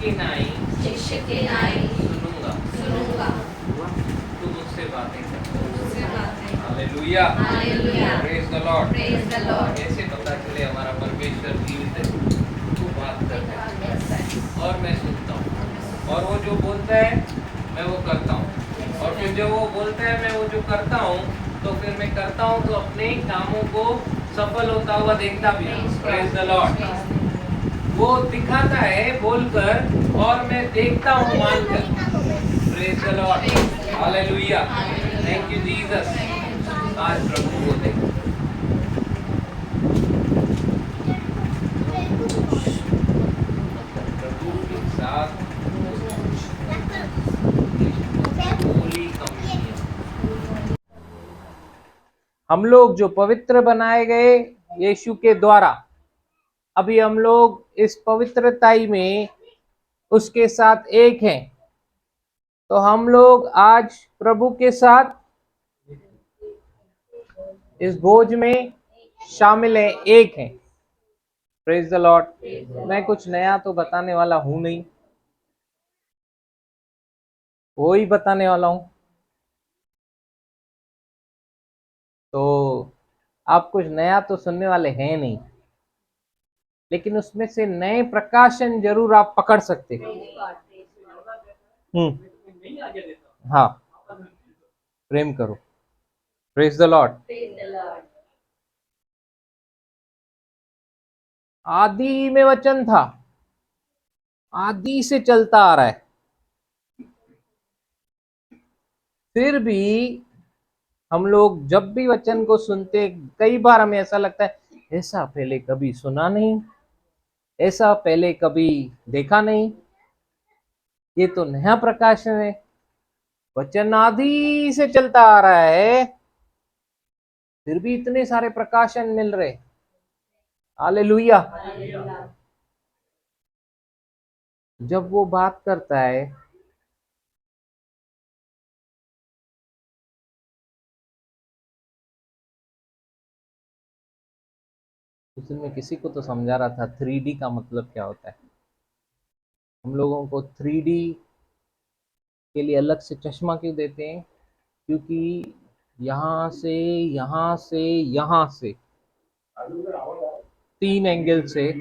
शिष्य की नाई सुनूंगा। तू मुझसे बातें कर। Hallelujah, praise the Lord. Praise the Lord. कैसे पता चले हमारा परमेश्वर जीवित है? वो बात करता है और मैं सुनता हूँ, और वो जो बोलता है मैं वो करता हूँ, और फिर जो वो बोलता है मैं वो जो करता हूँ, तो फिर मैं करता हूँ तो अपने कामों को सफल होता हुआ देखता भी हूँ। Praise the Lord. वो दिखाता है बोलकर और मैं देखता हूँ मानकर। Praise the Lord, hallelujah, thank you Jesus. आज प्रभु को देख, प्रभु के साथ होली कम्युनियन। हम लोग जो पवित्र बनाए गए यीशु के द्वारा, अभी हम लोग इस पवित्रताई में उसके साथ एक हैं। तो हम लोग आज प्रभु के साथ इस भोज में शामिल हैं, एक हैं। Praise the Lord. मैं कुछ नया तो बताने वाला हूं नहीं, वो ही बताने वाला हूं। तो आप कुछ नया तो सुनने वाले हैं नहीं, लेकिन उसमें से नए प्रकाशन जरूर आप पकड़ सकते हैं। हाँ, प्रेम करो। Praise the Lord. आदि में वचन था, आदि से चलता आ रहा है। फिर भी हम लोग जब भी वचन को सुनते, कई बार हमें ऐसा लगता है ऐसा पहले कभी सुना नहीं, ऐसा पहले कभी देखा नहीं, ये तो नया प्रकाशन है। वचन आदि से चलता आ रहा है, फिर भी इतने सारे प्रकाशन मिल रहे। हालेलुया। जब वो बात करता है उस दिन मैं किसी को तो समझा रहा था 3D का मतलब क्या होता है। हम लोगों को 3D के लिए अलग से चश्मा क्यों देते हैं? क्योंकि यहाँ से, यहाँ से, यहाँ से, 3 एंगल से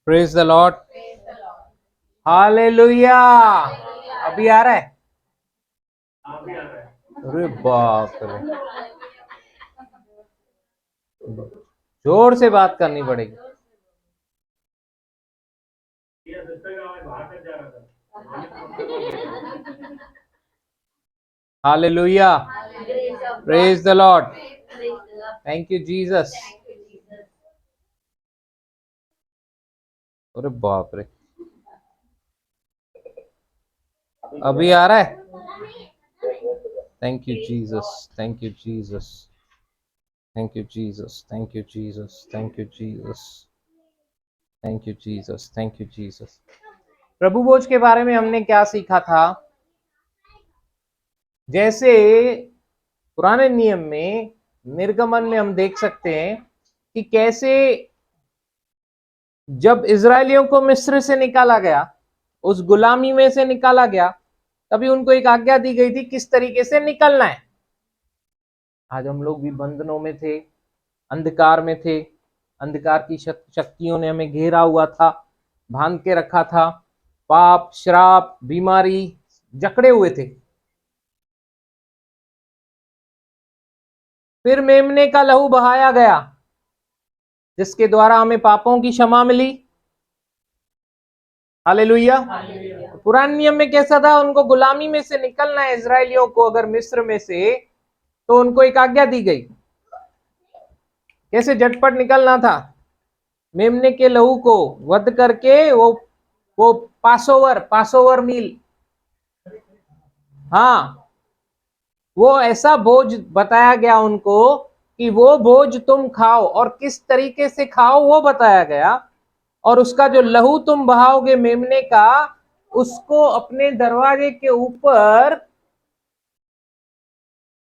प्रेज द लॉर्ड, हालेलुया। अभी आ रहा है? अरे बाप रे, जोर से बात करनी पड़ेगी। Hallelujah, praise the Lord, thank you Jesus. अरे बाप रे, अभी आ रहा है? Thank you Jesus, thank you Jesus, thank you Jesus, thank you Jesus, thank you Jesus, thank you Jesus, thank you Jesus. प्रभु भोज के बारे में हमने क्या सीखा था? जैसे पुराने नियम में निर्गमन में हम देख सकते हैं कि कैसे जब इजरायलियों को मिस्र से निकाला गया, उस गुलामी में से निकाला गया, तभी उनको एक आज्ञा दी गई थी किस तरीके से निकलना है। आज हम लोग भी बंधनों में थे, अंधकार में थे, अंधकार की शक्तियों ने हमें घेरा हुआ था, बांध के रखा था, पाप, श्राप, बीमारी जकड़े हुए थे। फिर मेमने का लहू बहाया गया, जिसके द्वारा हमें पापों की क्षमा मिली। हालेलुया। पुराने नियम में कैसा था? उनको गुलामी में से निकलना है इजरायलियों को, अगर मिस्र में से, तो उनको एक आज्ञा दी गई। कैसे झटपट निकलना था? मेमने के लहू को वध करके वो पासोवर मील, हाँ, वो ऐसा भोज बताया गया उनको कि वो भोज तुम खाओ, और किस तरीके से खाओ वो बताया गया। और उसका जो लहू तुम बहाओगे मेमने का, उसको अपने दरवाजे के ऊपर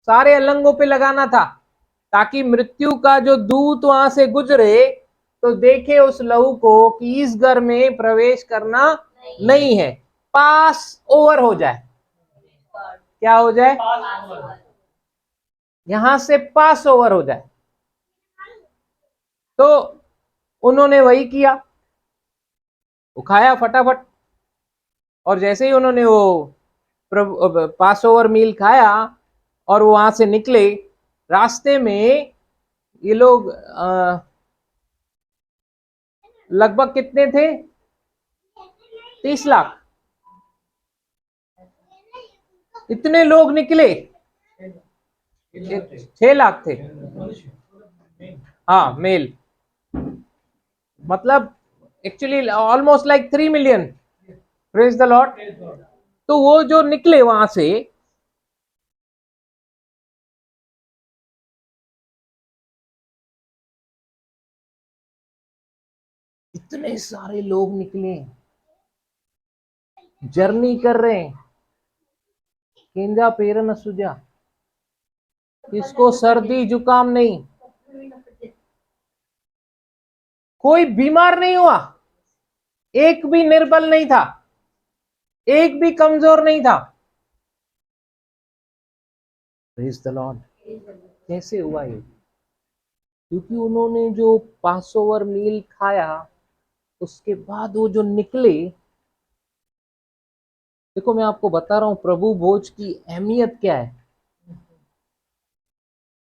सारे अलंगों पे लगाना था, ताकि मृत्यु का जो दूत वहां से गुजरे तो देखे उस लहू को कि इस घर में प्रवेश करना नहीं है, पास ओवर हो जाए। क्या हो जाए? यहां से पास ओवर हो जाए। तो उन्होंने वही किया, उखाया फटाफट, और जैसे ही उन्होंने वो प्रभु पास ओवर मील खाया और वो वहां से निकले, रास्ते में ये लोग लगभग कितने थे? 30 लाख। इतने लोग निकले, 6 लाख थे। हाँ, मेल, मतलब actually almost like 3 million. Praise the Lord. तो वो जो निकले वहां से, इतने सारे लोग निकले, जर्नी कर रहे हैं। केंजा पेर न सुजा, किसको सर्दी जुकाम नहीं, कोई बीमार नहीं हुआ, एक भी निर्बल नहीं था, एक भी कमजोर नहीं था। Praise the Lord. कैसे हुआ ये? क्योंकि उन्होंने जो पास ओवर मील खाया, उसके बाद वो जो निकले। देखो, मैं आपको बता रहा हूं प्रभु भोज की अहमियत क्या है।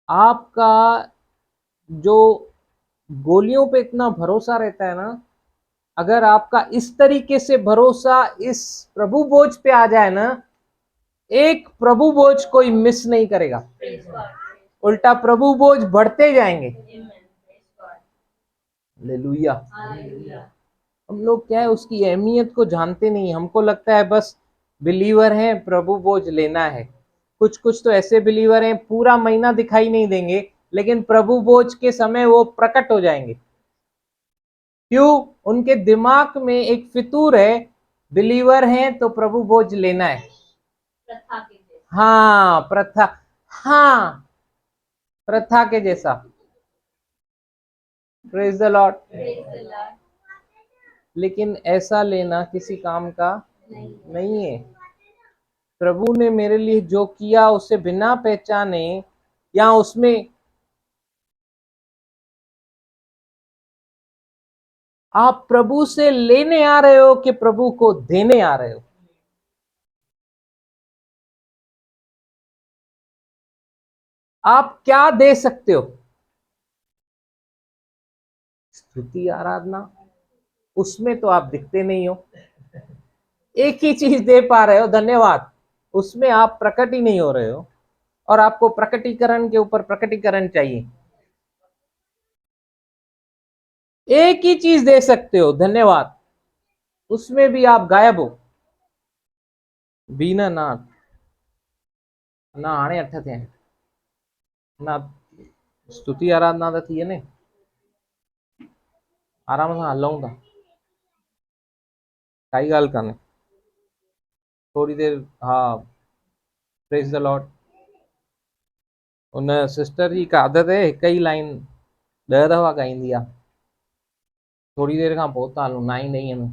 आपका जो गोलियों पे इतना भरोसा रहता है ना, अगर आपका इस तरीके से भरोसा इस प्रभु भोज पे आ जाए ना, एक प्रभु भोज कोई मिस नहीं करेगा, उल्टा प्रभु भोज बढ़ते जाएंगे। हालेलुया। हम लोग क्या है, उसकी अहमियत को जानते नहीं। हमको लगता है बस बिलीवर हैं, प्रभु भोज लेना है। कुछ कुछ तो ऐसे बिलीवर हैं पूरा महीना दिखाई नहीं देंगे, लेकिन प्रभु भोज के समय वो प्रकट हो जाएंगे। क्यों? उनके दिमाग में एक फितूर है, बिलीवर हैं तो प्रभु भोज लेना है। हाँ, प्रथा। हाँ, प्रथा के जैसा। Praise the Lord. लेकिन ऐसा लेना किसी काम का नहीं है। प्रभु ने मेरे लिए जो किया उसे बिना पहचाने, या उसमें आप प्रभु से लेने आ रहे हो कि प्रभु को देने आ रहे हो? आप क्या दे सकते हो? स्तुति आराधना, उसमें तो आप दिखते नहीं हो। एक ही चीज दे पा रहे हो, धन्यवाद। उसमें आप प्रकट ही नहीं हो रहे हो, और आपको प्रकटीकरण के ऊपर प्रकटीकरण चाहिए। एक ही चीज दे सकते हो, धन्यवाद, उसमें भी आप गायब हो। बीना ना ना आने अठ थे ना, स्तुति आराधना तो थी ने, आराम से हलूं था, काई गाल काने, थोड़ी देर। हाँ, प्रेज द लॉर्ड। उन सिस्टर जी का आदत है हिक ही लाइन 10 दफ़ा गाईंदी आहे, थोड़ी देर खां पोइ था हलूं, ना ई नहीं है।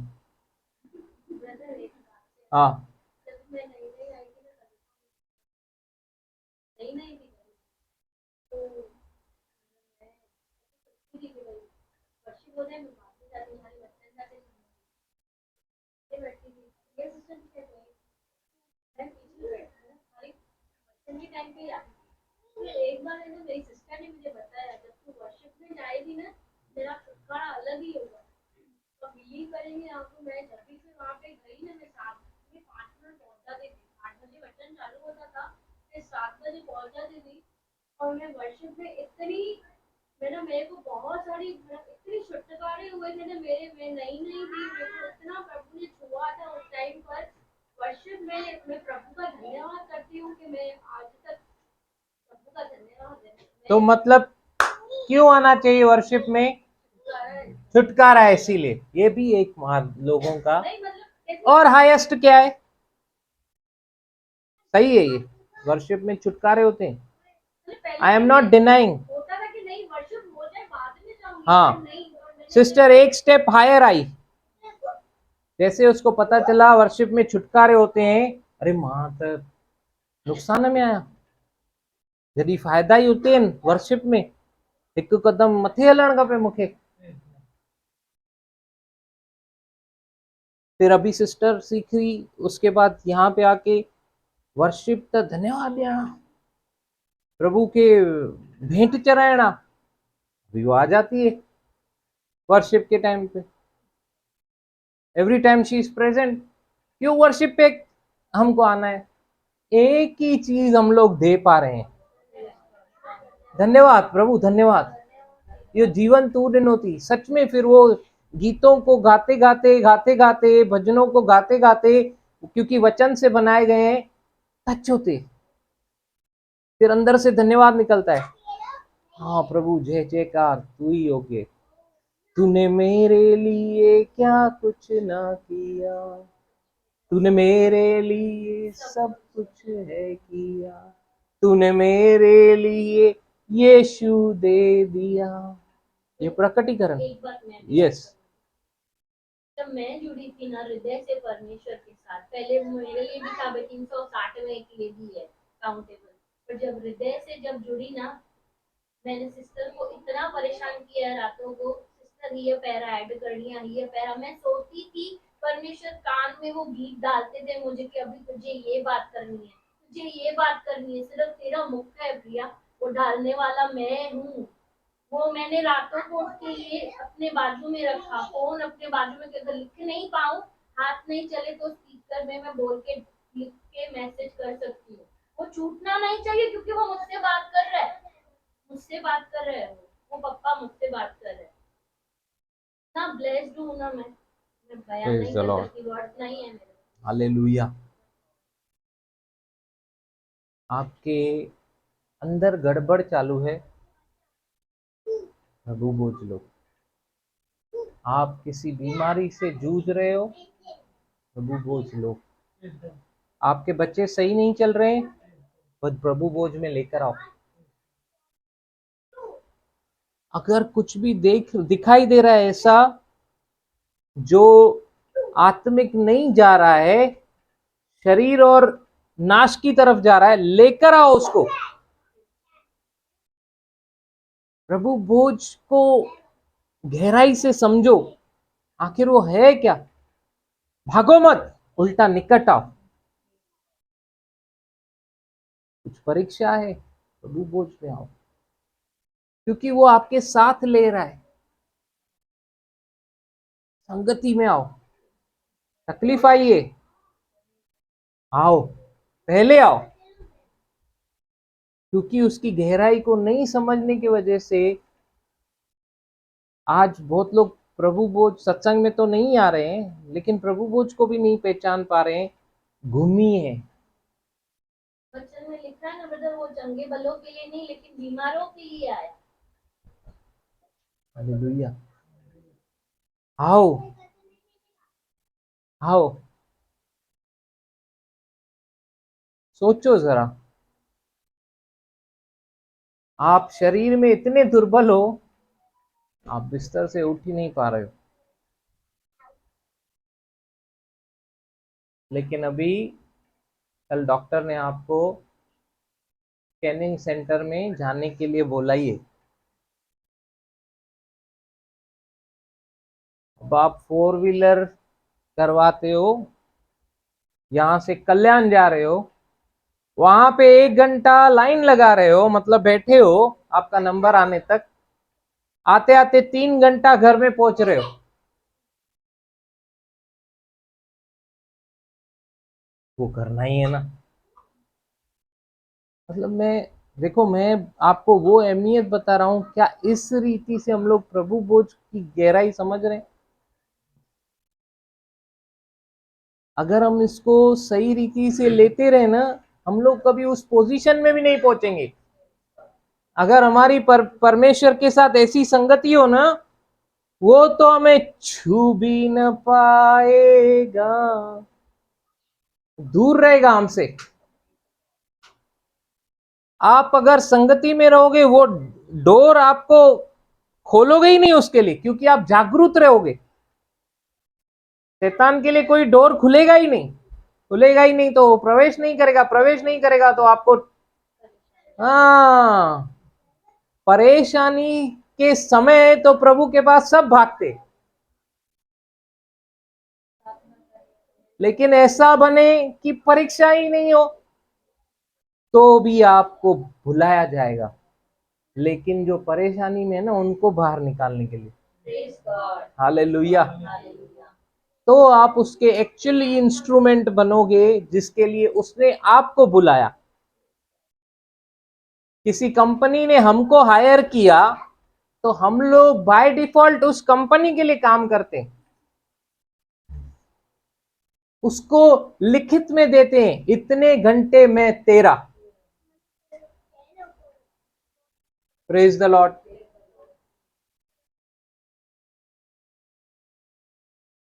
हाँ, तो मतलब क्यों आना चाहिए वर्शिप में? छुटकारा है, इसीलिए। ये भी एक महान लोगों का। और हाईएस्ट क्या है? सही है ये। वर्शिप में छुटकारे होते हैं। I am not denying. होता था कि नहीं वर्शिप हो जाए बाद में जाऊंगी, हाँ, नहीं सिस्टर एक स्टेप हायर आई। जैसे उसको पता चला वर्शिप में छुटकारे होते हैं, अरे मां तो नुकसान में आया, यदि फायदा ही होते हैं वर्शिप में, एक कदम मथे हलण खपे मूंखे। फिर अभी सिस्टर सीखी, उसके बाद यहाँ पे आके वर्शिप तो धन्यवाद देना, प्रभु के भेंट चढ़ाना, भी वो आ जाती है वर्शिप के टाइम पे। Every time she is present. क्यों वर्शिप पे हमको आना है? एक ही चीज हम लोग दे पा रहे हैं, धन्यवाद प्रभु धन्यवाद। ये जीवन तू दिन होती सच में। फिर वो गीतों को गाते गाते भजनों को गाते गाते, क्योंकि वचन से बनाए गए हैं, टच होते, फिर अंदर से धन्यवाद निकलता है। हाँ प्रभु जय जयकार, तू ही योग्य, तूने मेरे लिए क्या कुछ ना किया, तूने मेरे लिए सब कुछ है किया, तूने मेरे लिए यीशु दे दिया। ये प्रकटीकरण। एक बात मैं यस। जब मैं जुड़ी थी ना हृदय से परमेश्वर के साथ, पहले मेरे लिए भी था 360 में एक ये भी है काउंटेबल, पर जब हृदय से जब जुड़ी ना, मैंने सिस्टर को इतना परेशान किया रातों को, सिस्टर ये पैरा ऐड कर लिया, ये पैरा। मैं सोती थी परमेश्वर कान में वो गीत डालते थे मुझे कि अभी तुझे ये बात करनी है, तुझे ये बात करनी है, सिर्फ तेरा मुख है प्रिया, वो डालने वाला मैं हूँ। वो मैंने रातों को उठ के ये अपने बाजू में रखा, फोन अपने बाजू में, अगर लिख नहीं पाऊँ, हाथ नहीं चले तो स्पीकर में मैं बोल के लिख के मैसेज कर सकती हूँ। वो छूटना नहीं चाहिए क्योंकि वो मुझसे बात कर रहा है, मुझसे बात कर रहे हैं, वो पप्पा मुझसे बात कर रहे हैं। ना ब्लेस्ड हूँ ना मैं बयान नहीं कर सकती, वर्ड नहीं है मेरे। हालेलुया। आपके अंदर गड़बड़ चालू है, प्रभु बोझ लो। आप किसी बीमारी से जूझ रहे हो, प्रभु बोझ लो। आपके बच्चे सही नहीं चल रहे हैं, बस प्रभु बोझ में लेकर आओ। अगर कुछ भी दिखाई दे रहा है ऐसा जो आत्मिक नहीं जा रहा है, शरीर और नाश की तरफ जा रहा है, लेकर आओ उसको। प्रभु बोझ को गहराई से समझो, आखिर वो है क्या। भागो मत, उल्टा निकट आओ। कुछ परीक्षा है, प्रभु बोझ में आओ, क्योंकि वो आपके साथ ले रहा है। संगति में आओ। तकलीफ आई है, आओ, पहले आओ। क्योंकि उसकी गहराई को नहीं समझने की वजह से आज बहुत लोग प्रभु बोझ सत्संग में तो नहीं आ रहे हैं, लेकिन प्रभु बोझ को भी नहीं पहचान पा रहे हैं, गुमी है। वचन में लिखा है ना ब्रदर, वो चंगे बलों के लिए नहीं लेकिन बीमारों के लिए आया। हालेलुया। आओ आओ, सोचो जरा, आप शरीर में इतने दुर्बल हो, आप बिस्तर से उठ ही नहीं पा रहे हो, लेकिन अभी कल डॉक्टर ने आपको स्कैनिंग सेंटर में जाने के लिए बोला ही है। अब आप 4 व्हीलर करवाते हो, यहां से कल्याण जा रहे हो, वहां पे 1 घंटा लाइन लगा रहे हो, मतलब बैठे हो आपका नंबर आने तक, आते आते 3 घंटा घर में पहुंच रहे हो। वो करना ही है ना। मतलब मैं आपको वो अहमियत बता रहा हूं, क्या इस रीति से हम लोग प्रभु बोझ की गहराई समझ रहे हैं? अगर हम इसको सही रीति से लेते रहे ना, हम लोग कभी उस पोजीशन में भी नहीं पहुंचेंगे। अगर हमारी परमेश्वर के साथ ऐसी संगति हो ना, वो तो हमें छू भी न पाएगा, दूर रहेगा हमसे। आप अगर संगति में रहोगे, वो डोर आपको खोलोगे ही नहीं उसके लिए, क्योंकि आप जागरूक रहोगे। शैतान के लिए कोई डोर खुलेगा ही नहीं, खुलेगा ही नहीं, तो प्रवेश नहीं करेगा। प्रवेश नहीं करेगा तो आपको परेशानी के समय तो प्रभु के पास सब भागते, लेकिन ऐसा बने कि परीक्षा ही नहीं हो तो भी आपको भुलाया जाएगा। लेकिन जो परेशानी में है ना, उनको बाहर निकालने के लिए, हालेलुया, तो आप उसके एक्चुअली इंस्ट्रूमेंट बनोगे जिसके लिए उसने आपको बुलाया। किसी कंपनी ने हमको हायर किया तो हम लोग बाय डिफॉल्ट उस कंपनी के लिए काम करते हैं, उसको लिखित में देते हैं, इतने घंटे में तेरा। Praise the Lord.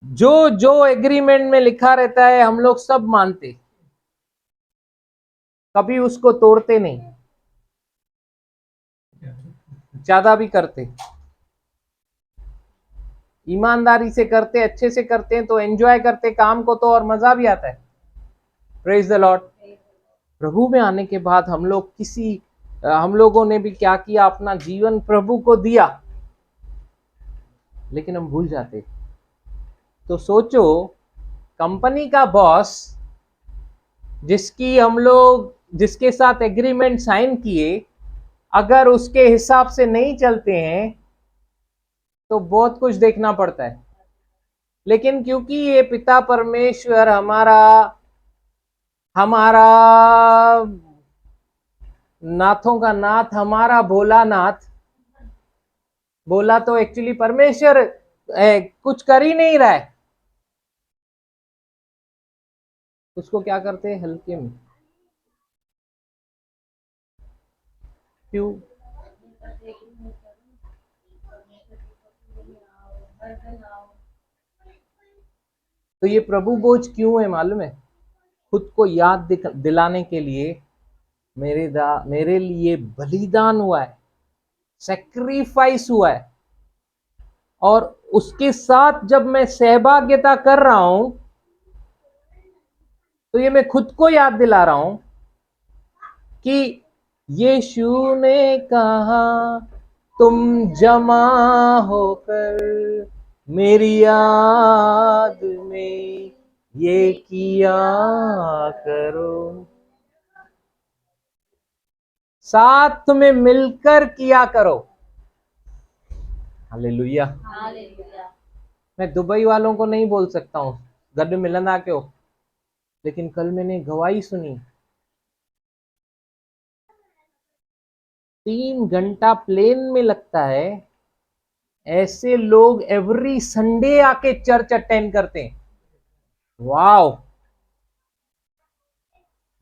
जो जो एग्रीमेंट में लिखा रहता है हम लोग सब मानते, कभी उसको तोड़ते नहीं, ज्यादा भी करते, ईमानदारी से करते, अच्छे से करते हैं तो एंजॉय करते काम को तो, और मजा भी आता है। Praise the Lord. प्रभु में आने के बाद हम लोगों ने भी क्या किया, अपना जीवन प्रभु को दिया, लेकिन हम भूल जाते। तो सोचो, कंपनी का बॉस जिसके साथ एग्रीमेंट साइन किए, अगर उसके हिसाब से नहीं चलते हैं तो बहुत कुछ देखना पड़ता है। लेकिन क्योंकि ये पिता परमेश्वर हमारा नाथों का नाथ, हमारा भोलानाथ, बोला तो एक्चुअली परमेश्वर कुछ कर ही नहीं रहा है, उसको क्या करते हैं, हल्के में। क्यों? तो ये प्रभु बोझ क्यों है मालूम है? खुद को याद दिलाने के लिए, मेरे लिए बलिदान हुआ है, सैक्रिफाइस हुआ है, और उसके साथ जब मैं सहभागिता कर रहा हूं तो ये मैं खुद को याद दिला रहा हूं कि यीशु ने कहा तुम जमा होकर मेरी याद में ये किया करो, साथ में मिलकर किया करो। हालेलुया। मैं दुबई वालों को नहीं बोल सकता हूं गड मिलना क्यों, लेकिन कल मैंने गवाही सुनी, 3 घंटा प्लेन में लगता है, ऐसे लोग एवरी संडे आके चर्च अटेंड करते हैं। वाओ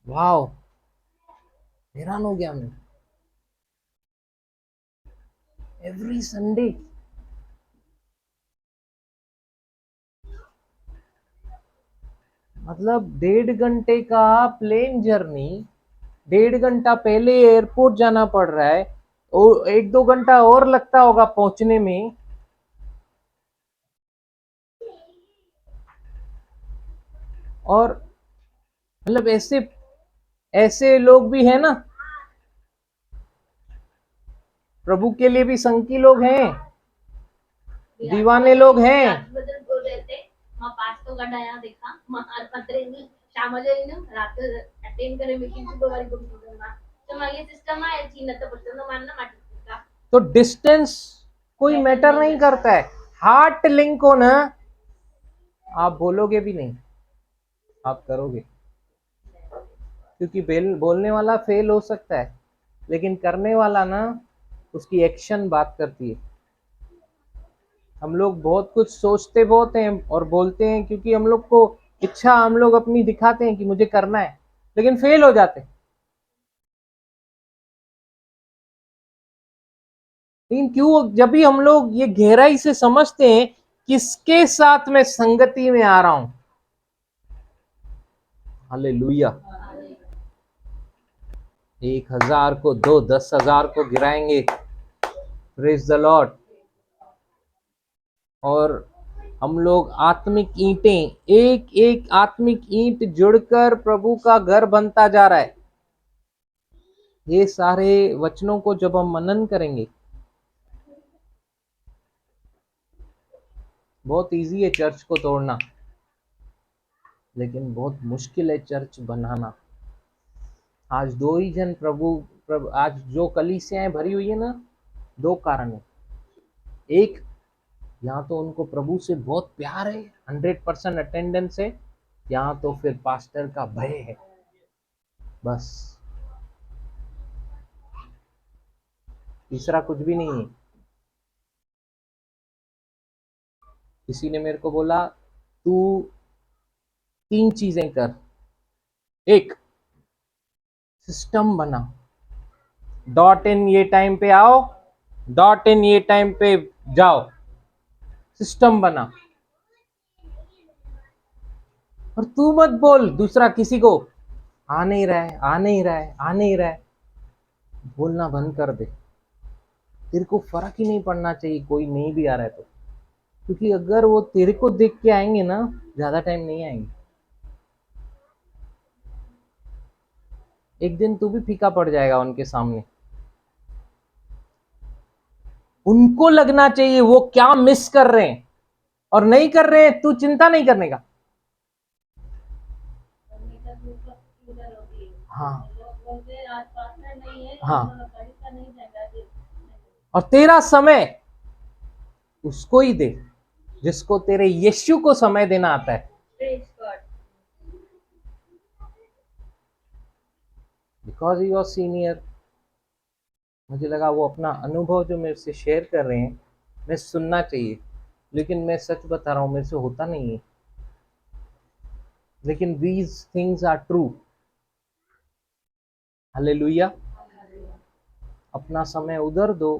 वाओ, हैरान हो गया मैं, एवरी संडे। मतलब 1.5 घंटे का प्लेन जर्नी, 1.5 घंटा पहले एयरपोर्ट जाना पड़ रहा है, और 1-2 घंटा और लगता होगा पहुंचने में। और मतलब ऐसे ऐसे लोग भी हैं ना, प्रभु के लिए भी संकी लोग हैं, दीवाने लोग हैं। तो डिस्टेंस कोई मैटर नहीं करता है, हार्ट लिंक हो ना, आप बोलोगे भी नहीं, आप करोगे, क्योंकि बोलने वाला फेल हो सकता है, लेकिन करने वाला ना, उसकी एक्शन बात करती है। हम लोग बहुत कुछ सोचते बहुत हैं और बोलते हैं, क्योंकि हम लोग को इच्छा, हम लोग अपनी दिखाते हैं कि मुझे करना है, लेकिन फेल हो जाते हैं। लेकिन क्यों? जब भी हम लोग ये गहराई से समझते हैं किसके साथ मैं संगति में आ रहा हूं, हालेलुया, 1,000 को दो, 10,000 को गिराएंगे। Praise the Lord. और हम लोग आत्मिक ईंटें, एक एक आत्मिक ईंट जुड़कर प्रभु का घर बनता जा रहा है। ये सारे वचनों को जब हम मनन करेंगे, बहुत इजी है चर्च को तोड़ना, लेकिन बहुत मुश्किल है चर्च बनाना। आज दो ही जन प्रभु आज जो कलीसियाएं भरी हुई है ना, दो कारण है। एक, या तो उनको प्रभु से बहुत प्यार है, 100% अटेंडेंस है, या तो फिर पास्टर का भय है। बस, तीसरा कुछ भी नहीं है। किसी ने मेरे को बोला तू 3 चीजें कर। एक, सिस्टम बना, डॉट इन ये टाइम पे आओ, डॉट इन ये टाइम पे जाओ, सिस्टम बना। और तू मत बोल दूसरा किसी को, आ नहीं रहा है, आ नहीं रहा है, आ नहीं रहा है, बोलना बंद कर दे। तेरे को फर्क ही नहीं पड़ना चाहिए कोई नहीं भी आ रहा है तो, क्योंकि अगर वो तेरे को देख के आएंगे ना, ज्यादा टाइम नहीं आएंगे। एक दिन तू भी फीका पड़ जाएगा उनके सामने। उनको लगना चाहिए वो क्या मिस कर रहे हैं, और नहीं कर रहे हैं, तू चिंता नहीं करने का। हाँ हाँ, और तेरा समय उसको ही दे जिसको तेरे यीशु को समय देना आता है। बिकॉज ही वॉज सीनियर, मुझे लगा वो अपना अनुभव जो मेरे से शेयर कर रहे हैं मैं सुनना चाहिए, लेकिन मैं सच बता रहा हूं मेरे से होता नहीं है। लेकिन these things are true। Hallelujah. अपना समय उधर दो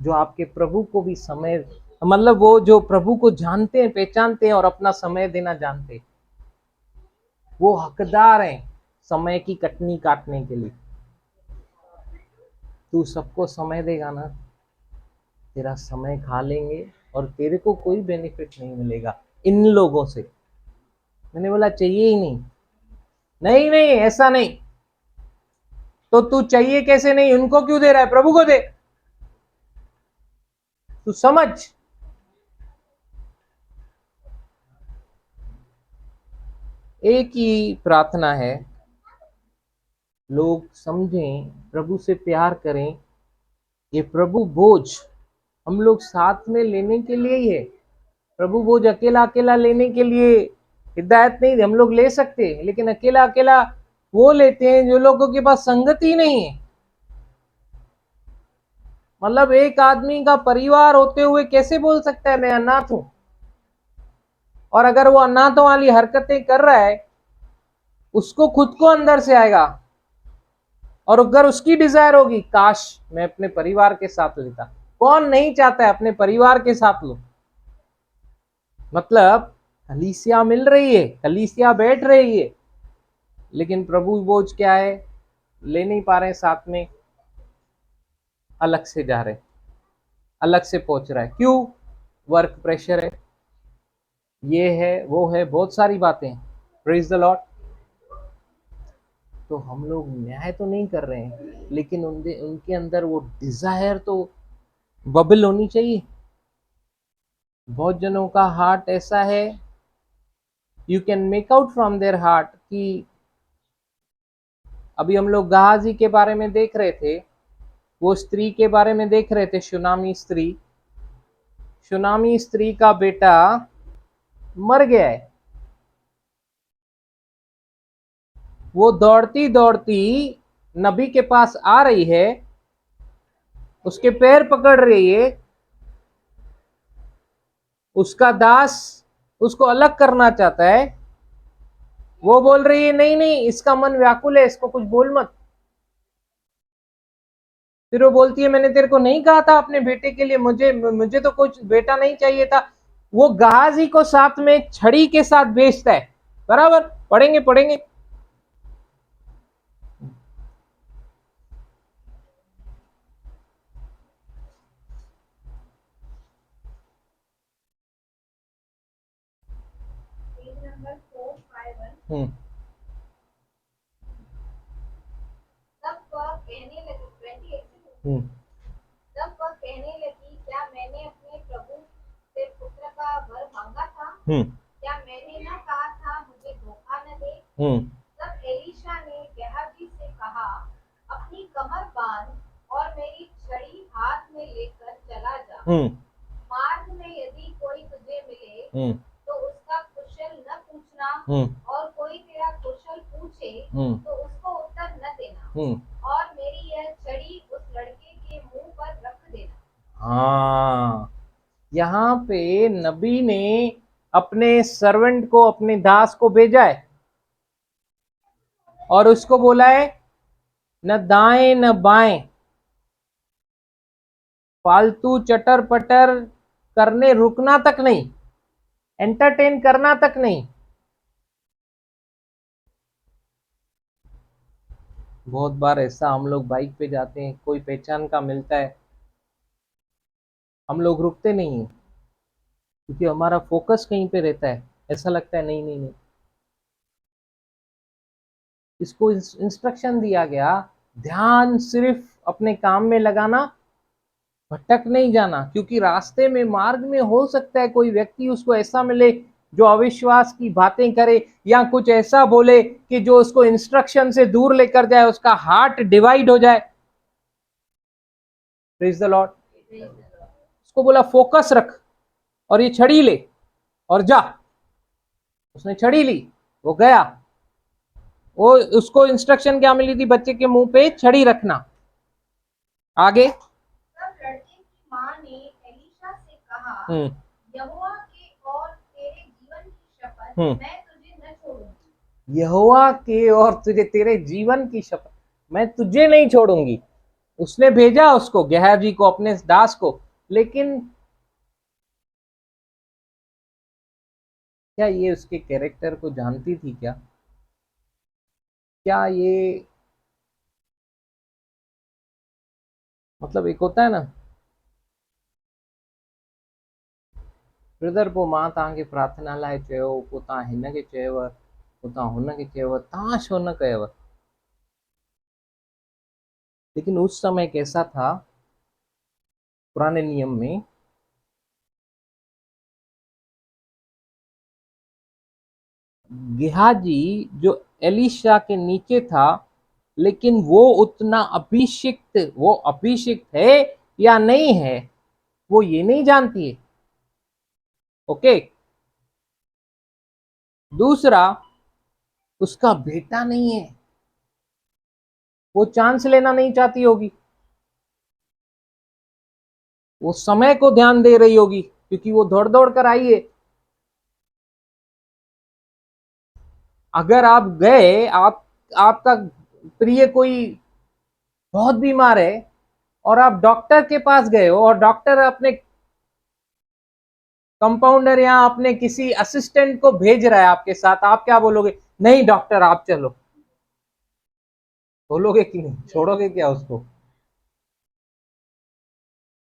जो आपके प्रभु को भी समय, मतलब वो जो प्रभु को जानते हैं, पहचानते हैं और अपना समय देना जानते हैं, वो हकदार हैं समय की कटनी काटने के लिए। तू सबको समय देगा ना, तेरा समय खा लेंगे और तेरे को कोई बेनिफिट नहीं मिलेगा इन लोगों से। मैंने बोला चाहिए ही नहीं, नहीं नहीं ऐसा नहीं। तो तू चाहिए कैसे नहीं, उनको क्यों दे रहा है, प्रभु को दे। तू समझ। एक ही प्रार्थना है, लोग समझें, प्रभु से प्यार करें। ये प्रभु भोज हम लोग साथ में लेने के लिए ही है। प्रभु भोज अकेला अकेला लेने के लिए हिदायत नहीं, हम लोग ले सकते हैं, लेकिन अकेला अकेला वो लेते हैं जो लोगों के पास संगति ही नहीं है। मतलब एक आदमी का परिवार होते हुए कैसे बोल सकता है मैं अनाथ हूं, और अगर वो अनाथों वाली हरकतें कर रहा है, उसको खुद को अंदर से आएगा, और अगर उसकी डिजायर होगी काश मैं अपने परिवार के साथ लेता। कौन नहीं चाहता है अपने परिवार के साथ लो। मतलब कलीसिया मिल रही है, कलीसिया बैठ रही है, लेकिन प्रभु बोझ क्या है, ले नहीं पा रहे साथ में, अलग से जा रहे, अलग से पहुंच रहा है। क्यों? वर्क प्रेशर है, ये है वो है, बहुत सारी बातें। Praise the Lord. तो हम लोग न्याय तो नहीं कर रहे हैं, लेकिन उनके अंदर वो डिजायर तो बबल होनी चाहिए। बहुत जनों का हार्ट ऐसा है, you can make out from their heart कि अभी हम लोग गहाजी के बारे में देख रहे थे, वो स्त्री के बारे में देख रहे थे, सुनामी स्त्री। सुनामी स्त्री का बेटा मर गया है। वो दौड़ती दौड़ती नबी के पास आ रही है, उसके पैर पकड़ रही है, उसका दास उसको अलग करना चाहता है। वो बोल रही है नहीं नहीं इसका मन व्याकुल है, इसको कुछ बोल मत। फिर वो बोलती है मैंने तेरे को नहीं कहा था अपने बेटे के लिए, मुझे तो कुछ बेटा नहीं चाहिए था। वो गहाजी को साथ में छड़ी के साथ बेचता है। बराबर पढ़ेंगे। नंबर 451। हम्म तब वह कहने लगी 28। हम्म तब वह कहने लगी, क्या मैंने अपने प्रभु से पुत्र का वर मांगा था? हम्म क्या मैंने न कहा था मुझे धोखा न दे? हम्म तब एलीशा ने गेहाजी से कहा, अपनी कमर बांध और मेरी छड़ी हाथ में लेकर चला जा। हम्म मार्ग में यदि कोई तुझे मिले हम्म तो उसका कुशल न पूछना, और कोई तेरा कुशल पूछे तो उसको उत्तर न देना, और मेरी यह छड़ी उस लड़के के मुंह पर रख देना। हाँ, यहाँ पे नबी ने अपने सर्वेंट को, अपने दास को भेजा है और उसको बोला है न दाएं न बाएं, फालतू चटर पटर करने रुकना तक नहीं, एंटरटेन करना तक नहीं। बहुत बार ऐसा हम लोग बाइक पे जाते हैं, कोई पहचान का मिलता है, हम लोग रुकते नहीं हैं क्योंकि हमारा फोकस कहीं पे रहता है। ऐसा लगता है नहीं नहीं नहीं, इसको इंस्ट्रक्शन दिया गया, ध्यान सिर्फ अपने काम में लगाना, भटक नहीं जाना, क्योंकि रास्ते में, मार्ग में हो सकता है कोई व्यक्ति उसको ऐसा मिले जो अविश्वास की बातें करे या कुछ ऐसा बोले कि जो उसको इंस्ट्रक्शन से दूर लेकर जाए, उसका हार्ट डिवाइड हो जाए। Praise the Lord. उसको बोला फोकस रख और ये छड़ी ले और जा। उसने छड़ी ली, वो गया। वो उसको इंस्ट्रक्शन क्या मिली थी? बच्चे के मुंह पे छड़ी रखना। आगे तब लड़के की माँ ने एलीशा से कहा, यहोवा के और तेरे जीवन की शपथ, मैं तुझे न छोड़ूंगी। यहोवा के और तेरे जीवन की शपथ, मैं तुझे नहीं छोड़ूंगी। उसने भेजा उसको, गेहाजी को, अपने दास को, लेकिन क्या ये उसके कैरेक्टर को जानती थी? क्या ये, मतलब एक होता है ना, ब्रदर पोइ मां तव्हांखे प्रार्थना लाइ चयो, पोइ तव्हां हिनखे चयव, पोइ तव्हां हुनखे चयव, तव्हां छो न कयव? लेकिन उस समय कैसा था पुराने नियम में, गेहाजी जो एलीशा के नीचे था, लेकिन वो उतना अभिषिक्त, वो अभिषिक्त है या नहीं है वो ये नहीं जानती है। ओके। दूसरा, उसका बेटा नहीं है, वो चांस लेना नहीं चाहती होगी, वो समय को ध्यान दे रही होगी क्योंकि वो दौड़ दौड़ कर आई है। अगर आप गए, आपका प्रिय कोई बहुत बीमार है और आप डॉक्टर के पास गए हो और डॉक्टर अपने कंपाउंडर या अपने किसी असिस्टेंट को भेज रहा है आपके साथ, आप क्या बोलोगे? नहीं डॉक्टर आप चलो, बोलोगे कि नहीं? छोड़ोगे क्या उसको?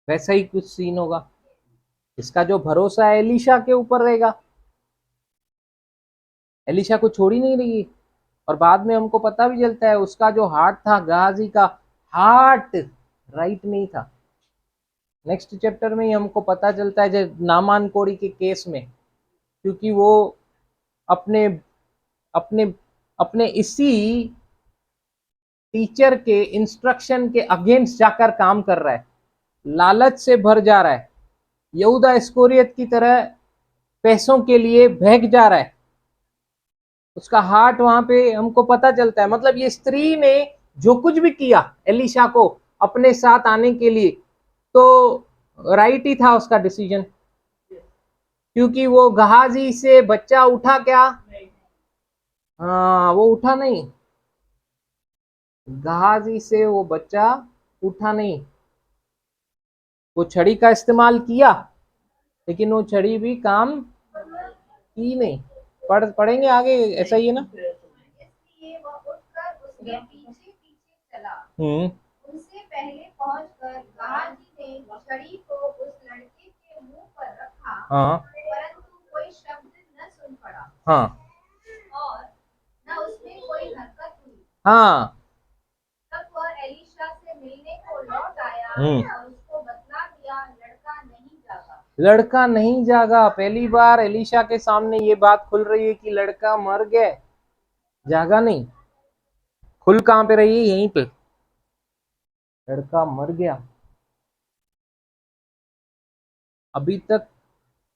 वैसा ही कुछ सीन होगा। इसका जो भरोसा है एलीशा के ऊपर रहेगा, एलीशा को छोड़ ही नहीं रही। और बाद में हमको पता भी चलता है उसका जो हार्ट था, गेहाजी का हार्ट राइट नहीं था। नेक्स्ट चैप्टर में ही हमको पता चलता है, जब नामान कोड़ी के केस में, क्योंकि वो अपने अपने अपने इसी टीचर के इंस्ट्रक्शन के अगेंस्ट जाकर काम कर रहा है, लालच से भर जा रहा है, यहूदा इस्करियत की तरह पैसों के लिए भाग जा रहा है। उसका हार्ट वहां पे हमको पता चलता है। मतलब ये स्त्री ने जो कुछ भी किया एलीशा को अपने साथ आने के लिए, तो राइट ही था उसका डिसीजन, क्योंकि वो गेहाजी से बच्चा उठा क्या? हाँ, वो उठा नहीं, गेहाजी से वो बच्चा उठा नहीं। वो छड़ी का इस्तेमाल किया, लेकिन वो छड़ी भी काम की नहीं। पढ़ेंगे आगे, ऐसा ही है ना। इसलिए वह उठकर उसके पीछे पीछे चला। उनसे पहले पहुंचकर गेहाजी ने छड़ी को उस लड़के के मुंह पर रखा, हाँ परंतु कोई शब्द न सुन पड़ा। हाँ, हाँ। तब वह एलीशा से मिलने को लौट आया और उसको बतला दिया, लड़का नहीं जागा। लड़का नहीं जागा। पहली बार एलीशा के सामने ये बात खुल रही है कि लड़का मर गया, जागा नहीं। खुल कहां पे रही है? यहीं पे, लड़का मर गया। अभी तक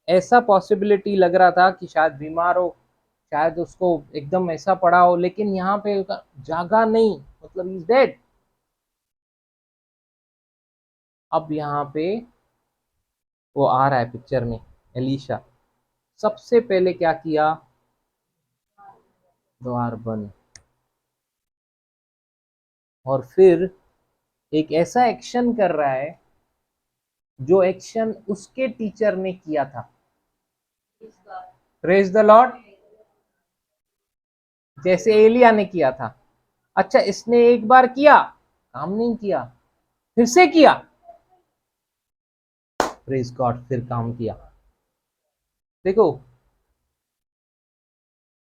ऐसा पॉसिबिलिटी लग रहा था कि शायद बीमार हो, शायद उसको एकदम ऐसा पड़ा हो, लेकिन यहाँ पे जागा नहीं, मतलब इज डेड। अब यहाँ पे वो आ रहा है पिक्चर में, एलीशा। सबसे पहले क्या किया? द्वार बंद। और फिर एक ऐसा एक्शन कर रहा है जो एक्शन उसके टीचर ने किया था। Praise the Lord. जैसे एलिया ने किया था। अच्छा, इसने एक बार किया, काम नहीं किया, फिर से किया, प्रेज गॉड, फिर काम किया। देखो,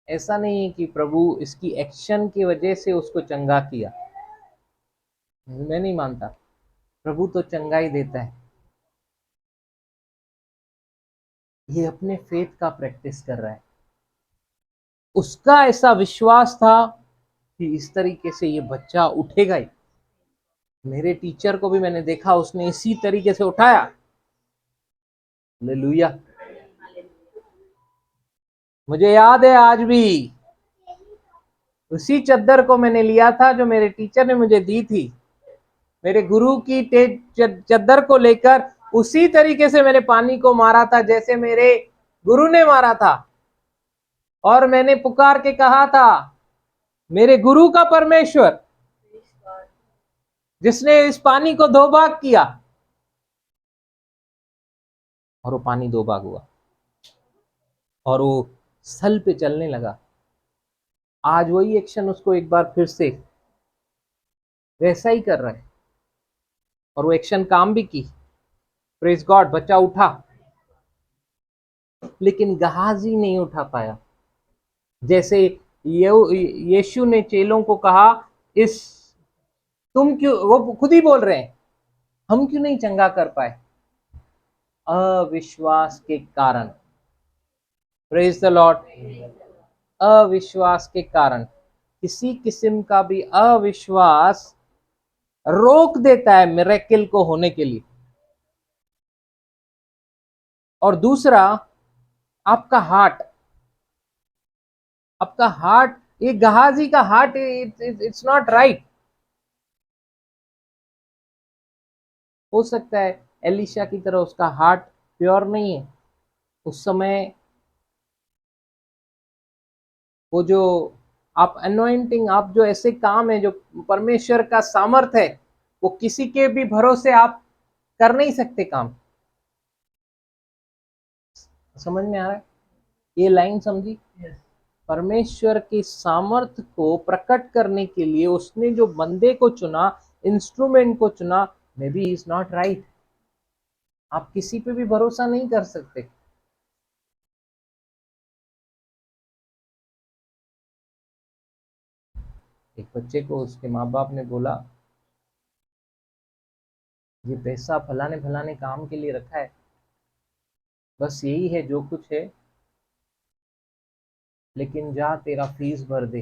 ऐसा नहीं है कि प्रभु इसकी एक्शन की वजह से उसको चंगा किया। मैं नहीं मानता, प्रभु तो चंगा ही देता है। ये अपने फेथ का प्रैक्टिस कर रहा है। उसका ऐसा विश्वास था कि इस तरीके से ये बच्चा उठेगा ही। मेरे टीचर को भी मैंने देखा, उसने इसी तरीके से उठाया। हालेलुया। मुझे याद है आज भी, उसी चद्दर को मैंने लिया था जो मेरे टीचर ने मुझे दी थी। मेरे गुरु की चद्दर को लेकर उसी तरीके से मैंने पानी को मारा था जैसे मेरे गुरु ने मारा था। और मैंने पुकार के कहा था, मेरे गुरु का परमेश्वर जिसने इस पानी को दो भाग किया, और वो पानी दो भाग हुआ और वो स्थल पे चलने लगा। आज वही एक्शन उसको एक बार फिर से वैसा ही कर रहा है, और वो एक्शन काम भी की। प्रेज गॉड, बच्चा उठा। लेकिन गहाजी नहीं उठा पाया। जैसे यीशु ने चेलों को कहा, इस तुम क्यों, वो खुद ही बोल रहे हैं, हम क्यों नहीं चंगा कर पाए? अविश्वास के कारण। Praise the Lord. अविश्वास के कारण। किसी किस्म का भी अविश्वास रोक देता है मिरेकल को होने के लिए। और दूसरा, आपका हार्ट, आपका हार्ट, ये गहाजी का हार्ट, इट्स नॉट राइट। हो सकता है एलिशा की तरह उसका हार्ट प्योर नहीं है। उस समय वो जो आप अनॉइंटिंग, आप जो ऐसे काम है जो परमेश्वर का सामर्थ है, वो किसी के भी भरोसे आप कर नहीं सकते काम। समझ में आ रहा है? ये लाइन समझी? परमेश्वर के सामर्थ को प्रकट करने के लिए उसने जो बंदे को चुना, इंस्ट्रूमेंट को चुना, may be is not right. आप किसी पे भी भरोसा नहीं कर सकते। एक बच्चे को उसके माँ बाप ने बोला, ये पैसा फलाने फलाने काम के लिए रखा है, बस यही है जो कुछ है, लेकिन जा तेरा फीस भर दे।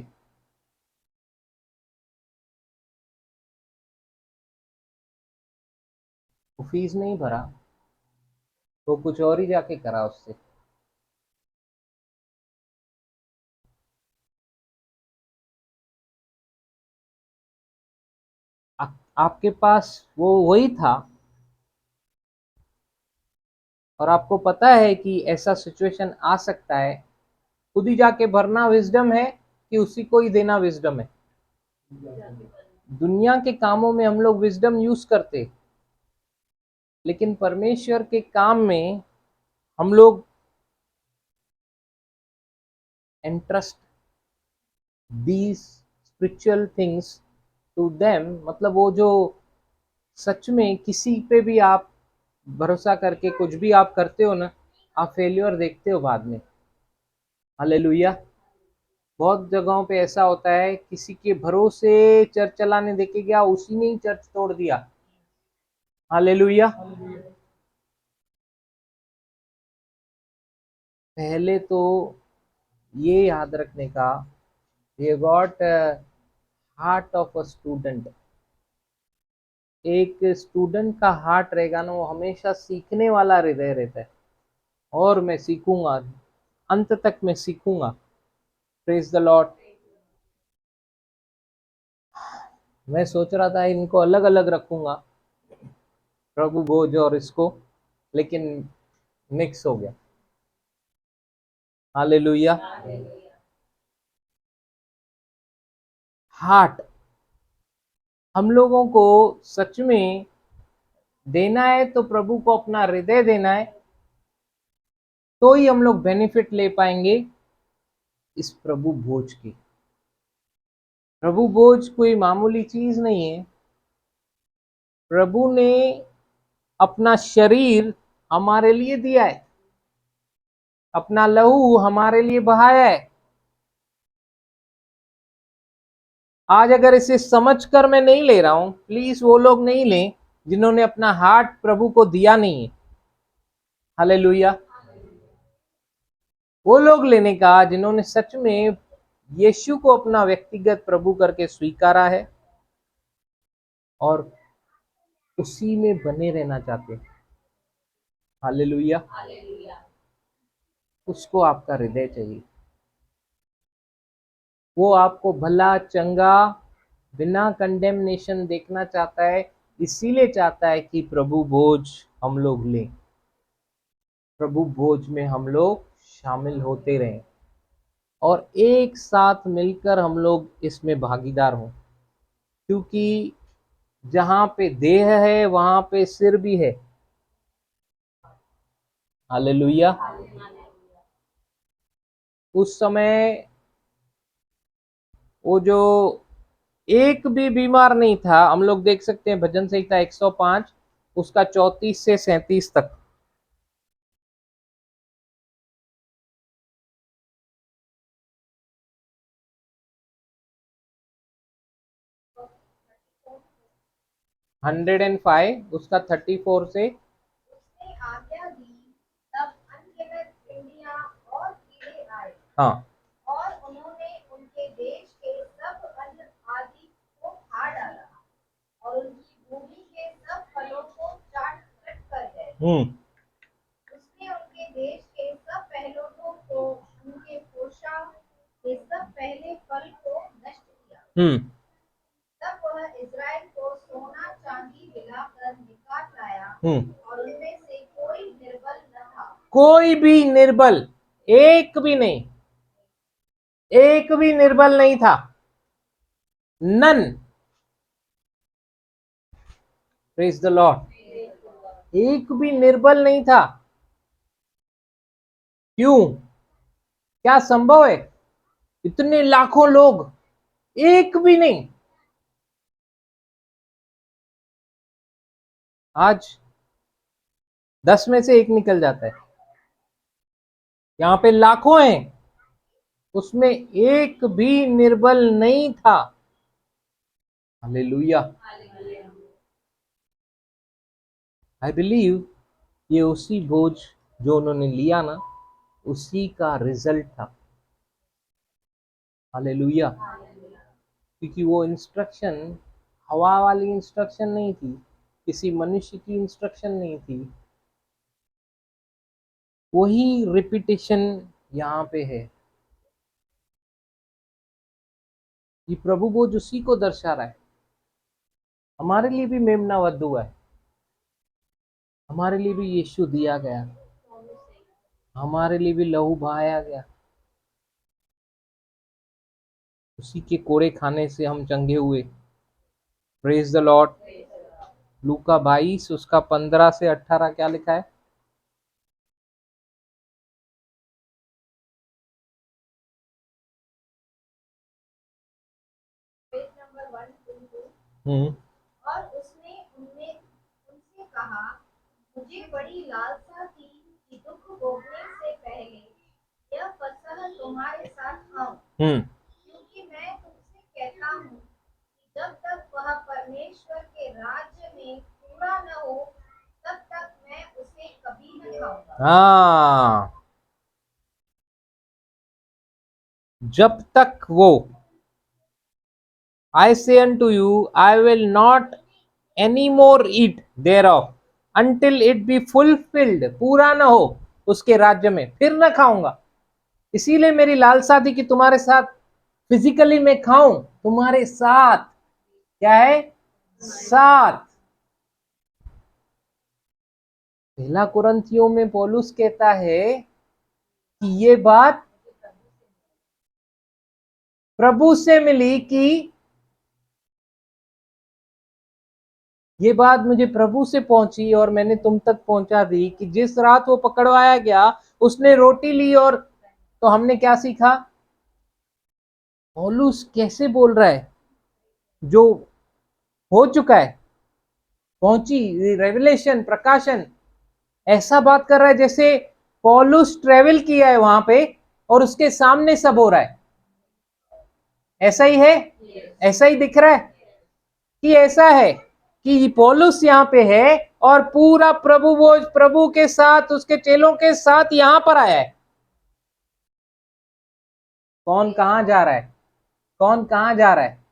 वो फीस नहीं भरा, तो कुछ और ही जाके करा उससे। आपके पास वो वही था, और आपको पता है कि ऐसा सिचुएशन आ सकता है, खुद ही जाके भरना विजडम है कि उसी को ही देना विजडम है? दुनिया के कामों में हम लोग विजडम यूज करते, लेकिन परमेश्वर के काम में हम लोग entrust these spiritual things to them। मतलब वो जो सच में किसी पे भी आप भरोसा करके कुछ भी आप करते हो ना, आप फेल्योर देखते हो बाद में। हालेलुया। बहुत जगहों पे ऐसा होता है, किसी के भरोसे चर्च चलाने देके गया, उसी ने ही चर्च तोड़ दिया। हालेलुया। पहले तो ये याद रखने का, ये got heart of a student. एक स्टूडेंट का हार्ट रहेगा ना, वो हमेशा सीखने वाला हृदय रहता है। और मैं सीखूंगा, अंत तक मैं सीखूंगा। Praise the Lord. मैं सोच रहा था इनको अलग अलग रखूंगा, प्रभु भोज और इसको, लेकिन मिक्स हो गया। हालेलुया। हार्ट, हम लोगों को सच में देना है तो प्रभु को अपना हृदय देना है, तो ही हम लोग बेनिफिट ले पाएंगे इस प्रभु भोज की। प्रभु भोज कोई मामूली चीज नहीं है। प्रभु ने अपना शरीर हमारे लिए दिया है, अपना लहू हमारे लिए बहाया है। आज अगर इसे समझ कर मैं नहीं ले रहा हूं, प्लीज वो लोग नहीं लें जिन्होंने अपना हार्ट प्रभु को दिया नहीं है। हालेलुया। वो लोग लेने का जिन्होंने सच में यीशु को अपना व्यक्तिगत प्रभु करके स्वीकारा है और उसी में बने रहना चाहते हैं। हालेलुया। उसको आपका हृदय चाहिए। वो आपको भला चंगा बिना कंडेमनेशन देखना चाहता है, इसीलिए चाहता है कि प्रभु भोज हम लोग लें, प्रभु भोज में हम लोग शामिल होते रहें और एक साथ मिलकर हम लोग इसमें भागीदार हों। क्योंकि जहां पे देह है वहां पे सिर भी है। हालेलुया। उस समय वो जो एक भी बीमार नहीं था, हम लोग देख सकते हैं भजन संहिता 105 उसका 34 से 37 तक। हंड्रेड एंड फाइव उसका 34 से। उसने आज्ञा दी, तब अनगिनत चिड़ियाँ और कीड़े आए हाँ, और उन्होंने उनके देश के सब अन्न आदि को खा डाला और उनकी भूमि के सब फलों को चाट चट कर गए। उसने उनके देश के सब पहलोठों को, उनके पोषा के सब पहले फल को नष्ट किया। तब वह इस्राएल को सोना चांदी दिलाकर निकाल लाया और उनमें से कोई निर्बल न था। कोई भी निर्बल, एक भी नहीं, एक भी निर्बल नहीं था। नन। Praise the Lord. एक भी निर्बल नहीं था। क्यों? क्या संभव है? इतने लाखों लोग, एक भी नहीं। आज 10 में से एक निकल जाता है। यहां पे लाखों हैं, उसमें एक भी निर्बल नहीं था। हालेलुया। आई बिलीव ये उसी भोज जो उन्होंने लिया ना, उसी का रिजल्ट था। हालेलुया। क्योंकि वो इंस्ट्रक्शन हवा वाली इंस्ट्रक्शन नहीं थी, किसी मनुष्य की इंस्ट्रक्शन नहीं थी। वही रिपीटेशन यहाँ पे है। ये प्रभु भोज उसी को दर्शा रहा है। हमारे लिए भी मेमना वध हुआ है, हमारे लिए भी यीशु दिया गया, हमारे लिए भी लहू बहाया गया। उसी के कोड़े खाने से हम चंगे हुए। Praise the Lord. लूका 22 उसका 15 से 18 क्या लिखा है? Page number 122। हम्म। और उसने उनसे कहा, मुझे बड़ी लालसा थी कि दुख भोगने से पहले यह फसह तुम्हारे साथ खाऊं, हम्म। क्योंकि मैं तुमसे कहता हूँ कि जब तक वह परमेश्वर के राज्य में पूरा न हो, तब तक मैं उसे कभी न खाऊंगा। हाँ, जब तक वो, I say unto you, I will not any more eat thereof until it be fulfilled, पूरा ना हो उसके राज्य में, फिर ना खाऊंगा। इसीलिए मेरी लालसा थी कि तुम्हारे साथ फिजिकली मैं खाऊं, तुम्हारे साथ, क्या है, साथ। पहला कुरिन्थियों में पौलुस कहता है कि ये बात प्रभु से मिली, कि ये बात मुझे प्रभु से पहुंची और मैंने तुम तक पहुंचा दी कि जिस रात वो पकड़वाया गया, उसने रोटी ली, और तो हमने क्या सीखा, पौलुस कैसे बोल रहा है, जो हो चुका है, पहुंची रेवलेशन, प्रकाशन, ऐसा बात कर रहा है जैसे पौलुस ट्रेवल किया है वहां पे और उसके सामने सब हो रहा है। ऐसा ही है, ऐसा ही दिख रहा है कि ऐसा है कि पौलुस यहाँ पे है और पूरा प्रभु वो प्रभु के साथ, उसके चेलों के साथ यहां पर आया है। कौन कहां जा रहा है, कौन कहां जा रहा है?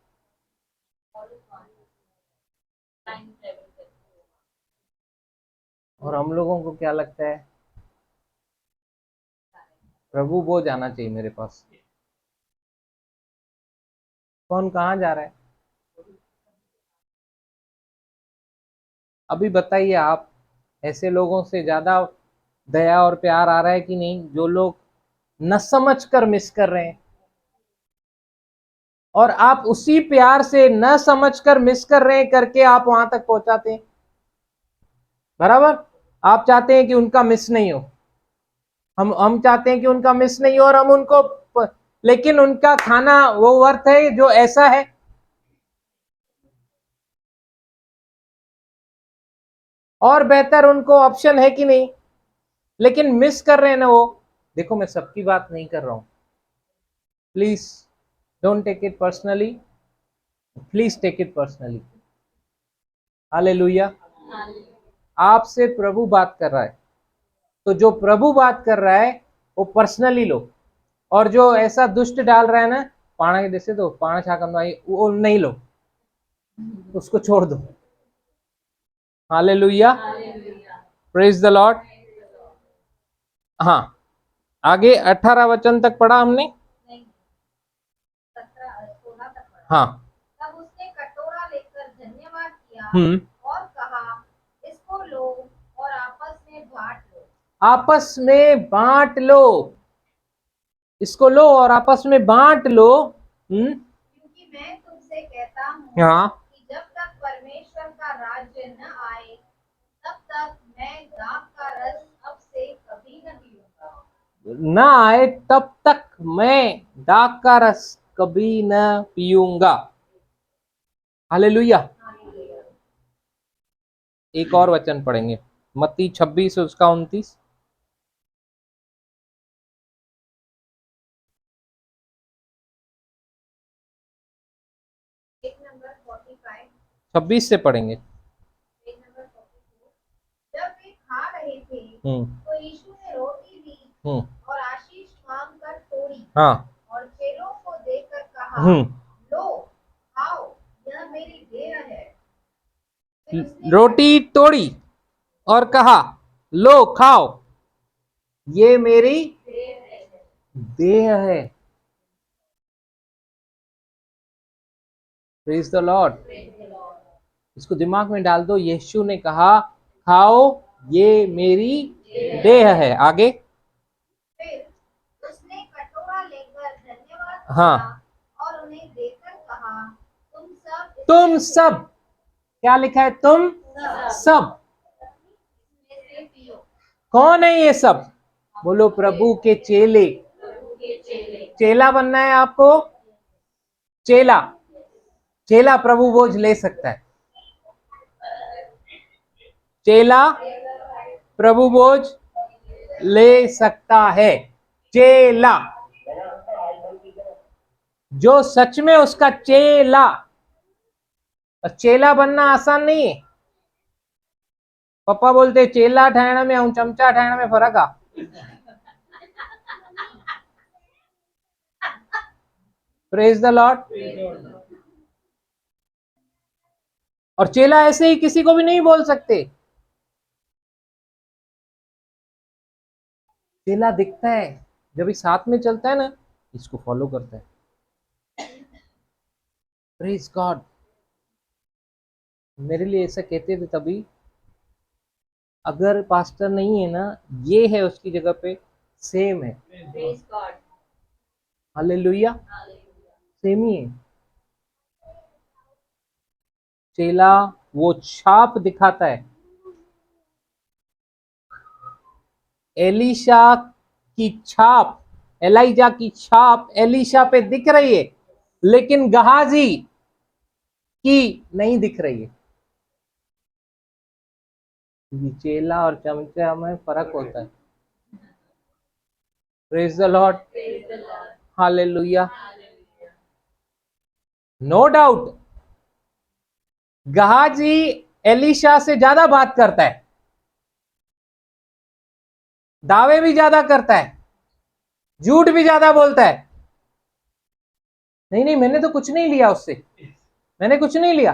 और हम लोगों को क्या लगता है, प्रभु वो जाना चाहिए मेरे पास। कौन कहां जा रहा है? अभी बताइए आप, ऐसे लोगों से ज्यादा दया और प्यार आ रहा है कि नहीं, जो लोग न समझ कर मिस कर रहे हैं, और आप उसी प्यार से न समझ कर मिस कर रहे हैं करके आप वहां तक पहुंचाते हैं। बराबर, आप चाहते हैं कि उनका मिस नहीं हो, हम चाहते हैं कि उनका मिस नहीं हो, और हम उनको लेकिन उनका खाना वो वर्थ है जो ऐसा है। और बेहतर उनको ऑप्शन है कि नहीं, लेकिन मिस कर रहे हैं ना वो। देखो, मैं सबकी बात नहीं कर रहा हूं, please don't take it personally, please take it personally. Hallelujah. आपसे प्रभु बात कर रहा है, तो जो प्रभु बात कर रहा है वो पर्सनली लो, और जो ऐसा दुष्ट डाल रहा है ना, पाणा के जैसे, तो पाणा छाकन भाई वो नहीं लो, उसको छोड़ दो। Hallelujah, praise the Lord. हाँ, आगे 18 वचन तक पढ़ा हमने। नहीं, 16 तक पढ़ा। हाँ। तब उसने कटोरा लेकर धन्यवाद किया और कहा, इसको लो और आपस में बांट लो। आपस में बांट लो, इसको लो और आपस में बांट लो। क्योंकि मैं तुमसे कहता हूँ हाँ, कि जब तक परमेश्वर का राज्य न आए, तब तक मैं दाख का रस अब से कभी न पीऊंगा। न आए तब तक मैं दाख का रस कभी न पीऊंगा। हालेलुया। एक और वचन पढ़ेंगे, मत्ती 26 उसका 29। पेज नंबर 45, 26 से पढ़ेंगे। Page number 44। जब वे खा रहे थे, तो यीशु ने रोटी ली और आशीष मांगकर तोड़ी, हाँ, और चेलों को देकर कहा, लो खाओ, यह मेरी देह है। रोटी तोड़ी और कहा, लो खाओ, ये मेरी देह है। Praise the Lord. इसको दिमाग में डाल दो, यीशु ने कहा खाओ, ये मेरी देह है। आगे, फिर उसने कटोरा लेकर धन्यवाद हाँ, किया और उन्हें देकर कहा, तुम सब, क्या लिखा है, तुम सब। इसमें से पियो। कौन है ये सब? बोलो, प्रभु के चेले। चेला बनना है आपको, चेला, चेला प्रभु बोझ ले सकता है। चेला प्रभु बोझ ले सकता है। चेला, जो सच में उसका चेला। और चेला बनना आसान नहीं है। पप्पा बोलते चेला ठाइण में और चमचा ठाइण में फर्क आ। Praise the Lord. और चेला ऐसे ही किसी को भी नहीं बोल सकते। चेला दिखता है, जब ये साथ में चलता है ना, इसको फॉलो करता है। Praise God. मेरे लिए ऐसा कहते थे तभी, अगर पास्टर नहीं है ना, ये है उसकी जगह पे, सेम है। Praise God. Hallelujah, Hallelujah. Same ही है। चेला वो छाप दिखाता है। एलीशा की छाप, एलाइजा की छाप एलीशा पे दिख रही है, लेकिन गहाजी की नहीं दिख रही है। चेला और चमचा में फर्क होता है। Praise the Lord. Praise the Lord. Hallelujah. Hallelujah. No doubt गहाजी Elisha से ज्यादा बात करता है, दावे भी ज्यादा करता है, झूठ भी ज्यादा बोलता है। नहीं नहीं, मैंने तो कुछ नहीं लिया उससे, मैंने कुछ नहीं लिया।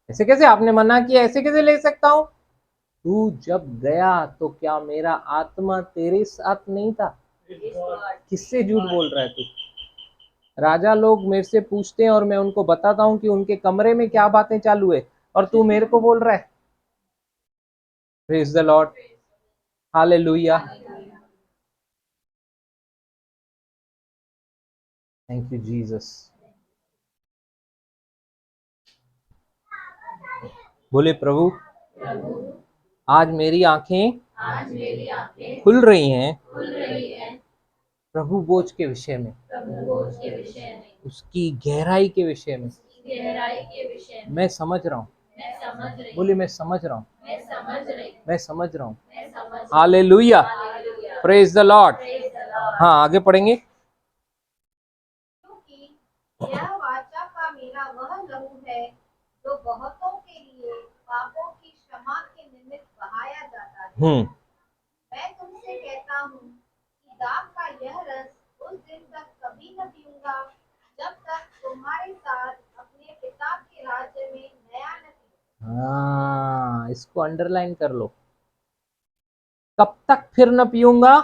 ऐसे कैसे, आपने मना किया, ऐसे कैसे ले सकता हूं? तू जब गया तो क्या मेरा आत्मा तेरे साथ नहीं था? Praise God. किससे झूठ बोल रहा है तू? राजा लोग मेरे से पूछते हैं और मैं उनको बताता हूं कि उनके कमरे में क्या बातें चालू है, और तू मेरे को बोल रहा है। Praise the Lord. Hallelujah. Thank you Jesus. बोले प्रभु, आज मेरी आंखें आज मेरी आंखें खुल रही हैं खुल रही हैं प्रभु बोझ के विषय में, प्रभु बोझ के विषय में, उसकी गहराई के विषय में। उसकी गहराई के विषय में मैं समझ रहा हूँ। मैं समझ रही बोले मैं समझ रहा हूँ, मैं समझ रही मैं समझ रहा हूँ। मैं समझ hallelujah. Hallelujah. Praise the Lord. Praise the Lord. हाँ, आगे पढ़ेंगे। क्योंकि यह वाचा का मेरा वह लहू है जो बहुतों के लिए पापों की क्षमा के निमित्त बहाया जाता है। मैं तुमसे कहता हूँ कि दाख का यह रस उस दिन तक कभी न पीऊंगा जब तक तुम्हारे साथ अपने पिता के राज्य में नया न पीऊं। हाँ, इसको अंडरलाइन कर लो। कब तक फिर न पीऊंगा?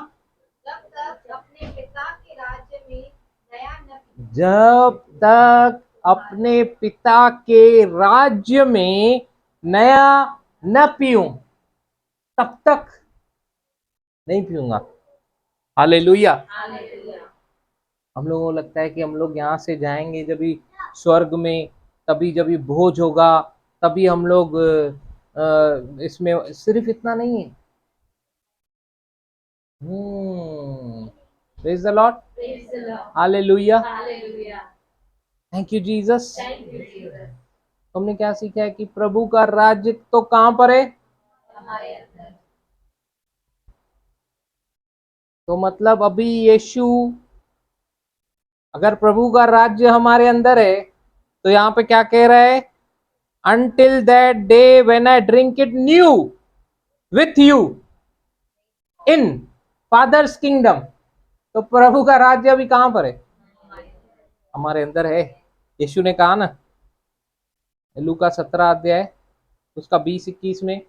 जब तक अपने पिता के राज्य में नया न पीऊं। जब तक अपने पिता के राज्य में नया न पीऊं, तब तक नहीं पीऊंगा। हालेलुया। हालेलुया। हम लोगों को लगता है कि हम लोग यहाँ से जाएंगे जब भी स्वर्ग में, तभी जब भी भोज होगा, तभी हम लोग इसमें, सिर्फ इतना नहीं है। Praise the Lord. Praise the Lord. Hallelujah. Hallelujah. Thank you Jesus. Thank you, Jesus. हमने क्या सीखा है कि प्रभु का राज्य तो कहां पर है? हमारे अंदर तो मतलब अभी यीशु, अगर प्रभु का राज्य हमारे अंदर है, तो यहाँ पे क्या कह रहा है? Until that day when I drink it new with you in Father's kingdom। तो प्रभु का राज्य अभी कहां पर है? हमारे अंदर है। यीशु ने कहा ना, लूका 17 अध्याय उसका 20-21 में,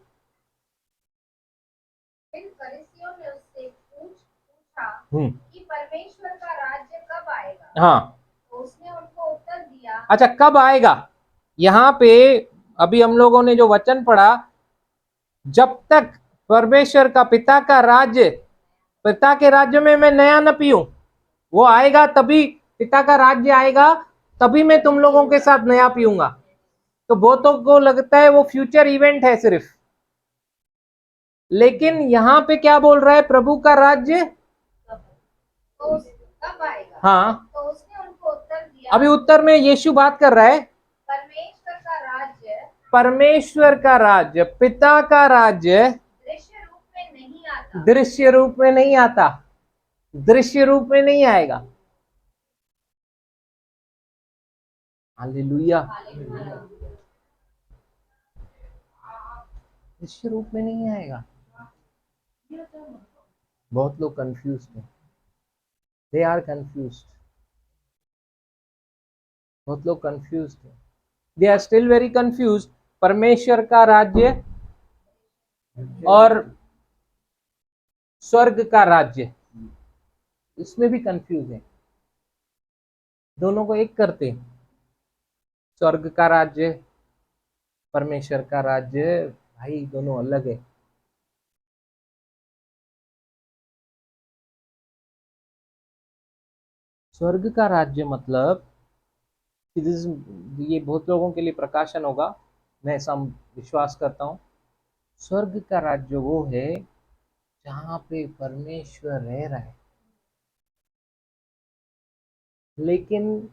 फिर फरीसियों ने उससे पूछा हम्म, कि परमेश्वर का राज्य कब आएगा? हाँ, तो उसने उनको उत्तर दिया, अच्छा कब आएगा? यहाँ पे अभी हम लोगों ने जो वचन पढ़ा, जब तक परमेश्वर का पिता का राज्य, पिता के राज्य में मैं नया न पीऊं, वो आएगा तभी, पिता का राज्य आएगा तभी मैं तुम लोगों के साथ नया पीऊंगा। तो बहुतों को लगता है वो फ्यूचर इवेंट है सिर्फ, लेकिन यहाँ पे क्या बोल रहा है? प्रभु का राज्य तो कब आएगा? हाँ, तो उसने उनको उत्तर दिया, अभी उत्तर में यीशु बात कर रहा है। परमेश्वर का राज्य परमेश्वर का राज्य, पिता का राज्य दृश्य रूप में नहीं आता, दृश्य रूप में नहीं आता। दृश्य रूप में नहीं आएगा। हालेलुया। दृश्य रूप में नहीं आएगा। बहुत लोग कंफ्यूज हैं, दे आर कंफ्यूज। बहुत लोग कंफ्यूज हैं, they are still very confuse. परमेश्वर का राज्य और स्वर्ग का राज्य, इसमें भी कंफ्यूज है। दोनों को एक करते, स्वर्ग का राज्य, परमेश्वर का राज्य, भाई दोनों अलग है। स्वर्ग का राज्य मतलब ये बहुत लोगों के लिए प्रकाशन होगा, मैं ऐसा विश्वास करता हूँ। स्वर्ग का राज्य वो है जहां पे परमेश्वर रह रहा है, लेकिन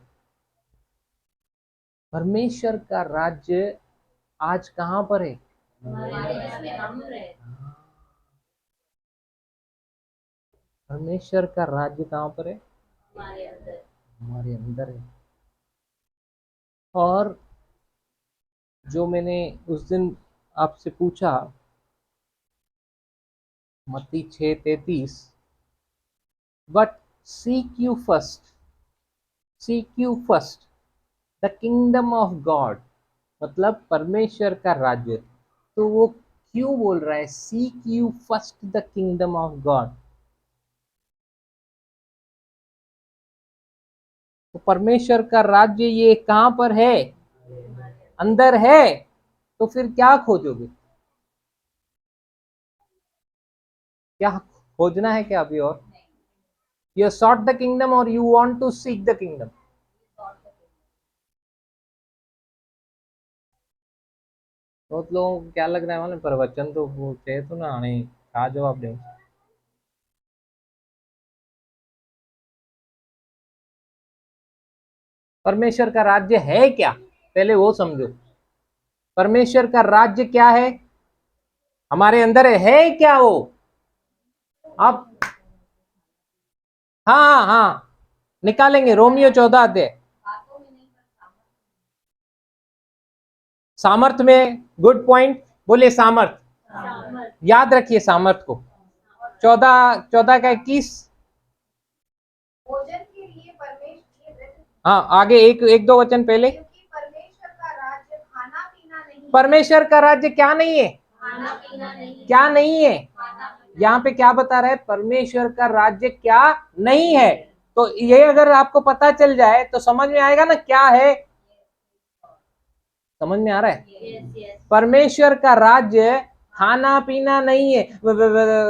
परमेश्वर का राज्य आज कहां पर है? जिसमें हम रहे। परमेश्वर का राज्य कहां पर है? हमारे अंदर। हमारे अंदर है। और जो मैंने उस दिन आपसे पूछा, मत्ती 6:33, but seek you first the kingdom of God, मतलब परमेश्वर का राज्य। तो वो क्यों बोल रहा है seek you first the kingdom of God? तो परमेश्वर का राज्य ये कहां पर है? अंदर है। तो फिर क्या खोजोगे? क्या खोजना है क्या अभी? और यू सॉट द किंगडम और you want to seek the kingdom? बहुत लोगों को क्या लग रहा है मालूम, प्रवचन तो पूछे तो ना आने, क्या जवाब दें? परमेश्वर का राज्य है क्या, पहले वो समझो। परमेश्वर का राज्य क्या है? हमारे अंदर है क्या वो? आप हाँ हाँ निकालेंगे। रोमियो 14 अध्याय। सामर्थ में, गुड पॉइंट, बोलिए सामर्थ। याद रखिए सामर्थ को। 14 का 21। भोजन के लिए परमेश्वर, हाँ आगे एक दो वचन पहले। क्योंकि परमेश्वर का राज्य खाना पीना नहीं। परमेश्वर का राज्य क्या नहीं है? खाना पीना नहीं। क्या नहीं है? खाना पीना। यहाँ पे क्या बता रहा है? परमेश्वर का राज्य क्या नहीं है। तो ये अगर आपको पता चल जाए तो समझ में आएगा ना क्या है। समझ में आ रहा है? Yes, yes. परमेश्वर का राज्य खाना पीना नहीं है।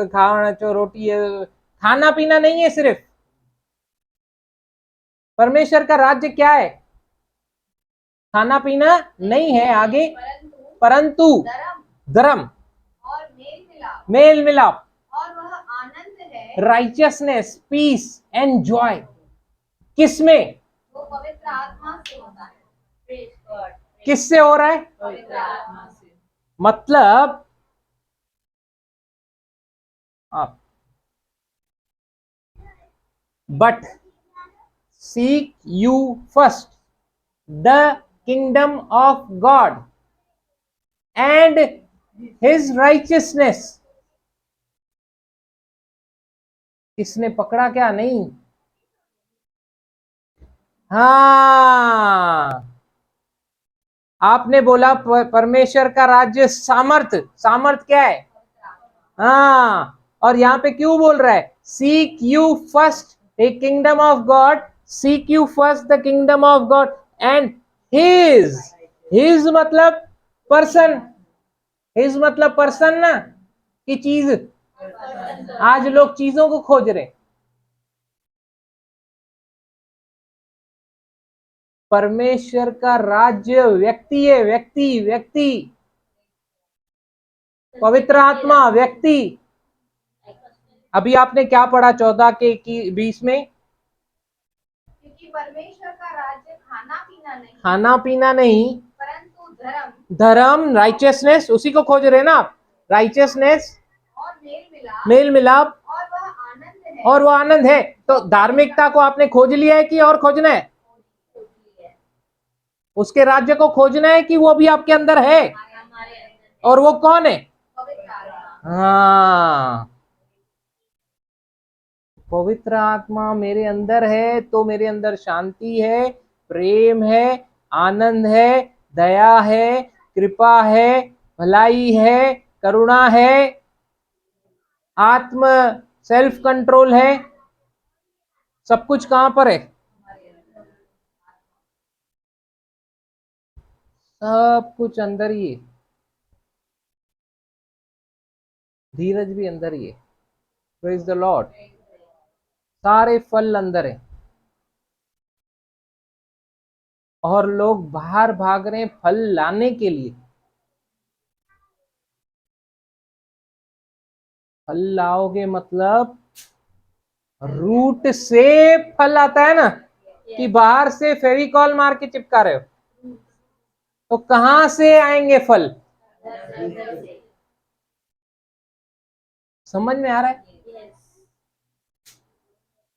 खाना जो रोटी है, खाना पीना नहीं है सिर्फ। परमेश्वर का राज्य क्या है? खाना पीना नहीं है। आगे, परंतु धर्म और मेल मिलाप, और वह आनंद है राइचियसनेस, पीस एंड जॉय। किसमें? वो पवित्र आत्मा से होता है। Praise God. किससे हो रहा है? पवित्र आत्मा से। मतलब आप but seek you first the kingdom of God and his righteousness. किसने पकड़ा क्या? नहीं। हाँ आपने बोला परमेश्वर का राज्य सामर्थ। सामर्थ क्या है? हाँ, और यहां पे क्यों बोल रहा है seek you first A kingdom of God, seek you first the kingdom of God and his मतलब पर्सन। हिज मतलब पर्सन ना कि चीज। आज लोग चीजों को खोज रहे। परमेश्वर का राज्य व्यक्ति है। व्यक्ति पवित्र आत्मा व्यक्ति। अभी आपने क्या पढ़ा 14 के 20 में? क्योंकि परमेश्वर का राज्य खाना पीना नहीं, परंतु धर्म, राइचियसनेस, उसी को खोज रहे ना आप। राइचियसनेस और मेल मेल मिलाप और वह आनंद और वो आनंद है। तो धार्मिकता को आपने खोज लिया है कि और खोजना है? उसके राज्य को खोजना है कि वो भी आपके अंदर है? हमारे अंदर और वो कौन है? पवित्र आत्मा। हाँ, पवित्र आत्मा मेरे अंदर है तो मेरे अंदर शांति है, प्रेम है, आनंद है, दया है, कृपा है, भलाई है, करुणा है, आत्म सेल्फ कंट्रोल है। सब कुछ कहां पर है? सब कुछ अंदर ही है। धीरज भी अंदर ही है। Praise the Lord. सारे फल अंदर है और लोग बाहर भाग रहे हैं फल लाने के लिए। फल लाओगे मतलब रूट से फल आता है ना, कि बाहर से फेविकॉल मार के चिपका रहे हो, तो कहां से आएंगे फल? अंदर से। समझ में आ रहा है? यस।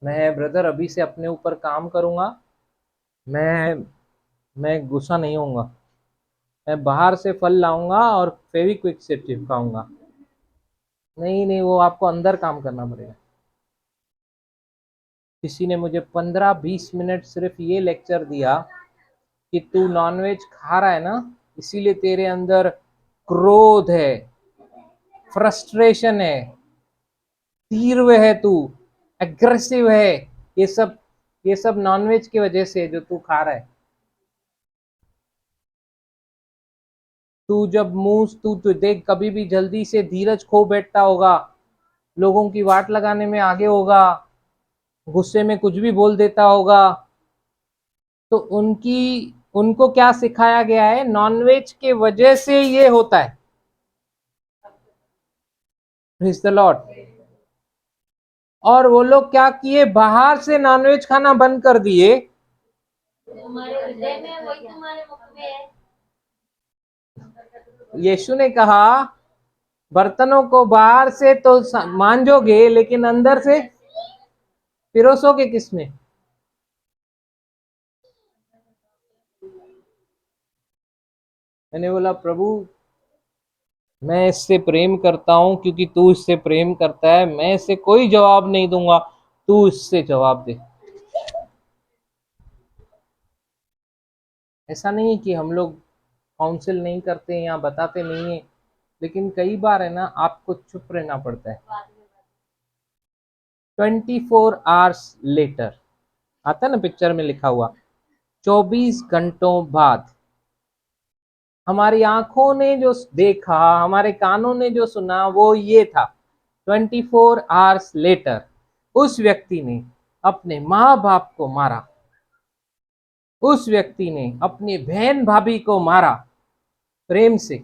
मैं ब्रदर अभी से अपने ऊपर काम करूंगा। मैं गुस्सा नहीं होऊंगा। मैं बाहर से फल लाऊंगा और फेविक्विक से चिपकाऊंगा। नहीं नहीं, वो आपको अंदर काम करना पड़ेगा। किसी ने मुझे 15-20 मिनट सिर्फ ये लेक्चर दिया कि तू नॉनवेज खा रहा है ना, इसीलिए तेरे अंदर क्रोध है, फ्रस्ट्रेशन है, तीव्र है, तू एग्रेसिव है। ये सब नॉनवेज की वजह से जो तू खा रहा है। तू जब मुंह तू देख, कभी भी जल्दी से धीरज खो बैठता होगा, लोगों की वाट लगाने में आगे होगा, गुस्से में कुछ भी बोल देता होगा, तो उनको क्या सिखाया गया है? नॉनवेज के वजह से ये होता है। Praise the Lord. और वो लोग क्या किए? बाहर से नॉनवेज खाना बंद कर दिए। तुम्हारे हृदय में वही तुम्हारे मुख में है। यीशु ने कहा बर्तनों को बाहर से तो मांजोगे, लेकिन अंदर से पिरोसोगे किसमें? मैंने बोला प्रभु, मैं इससे प्रेम करता हूं क्योंकि तू इससे प्रेम करता है। मैं इससे कोई जवाब नहीं दूंगा, तू इससे जवाब दे। ऐसा नहीं कि हम लोग काउंसिल नहीं करते या बताते नहीं है, लेकिन कई बार है ना, आपको चुप रहना पड़ता है। 24 आवर्स लेटर आता है ना, पिक्चर में लिखा हुआ 24 घंटों बाद। हमारी आंखों ने जो देखा, हमारे कानों ने जो सुना, वो ये था 24 आवर्स लेटर उस व्यक्ति ने अपने माँ बाप को मारा, उस व्यक्ति ने अपनी बहन भाभी को मारा। प्रेम से,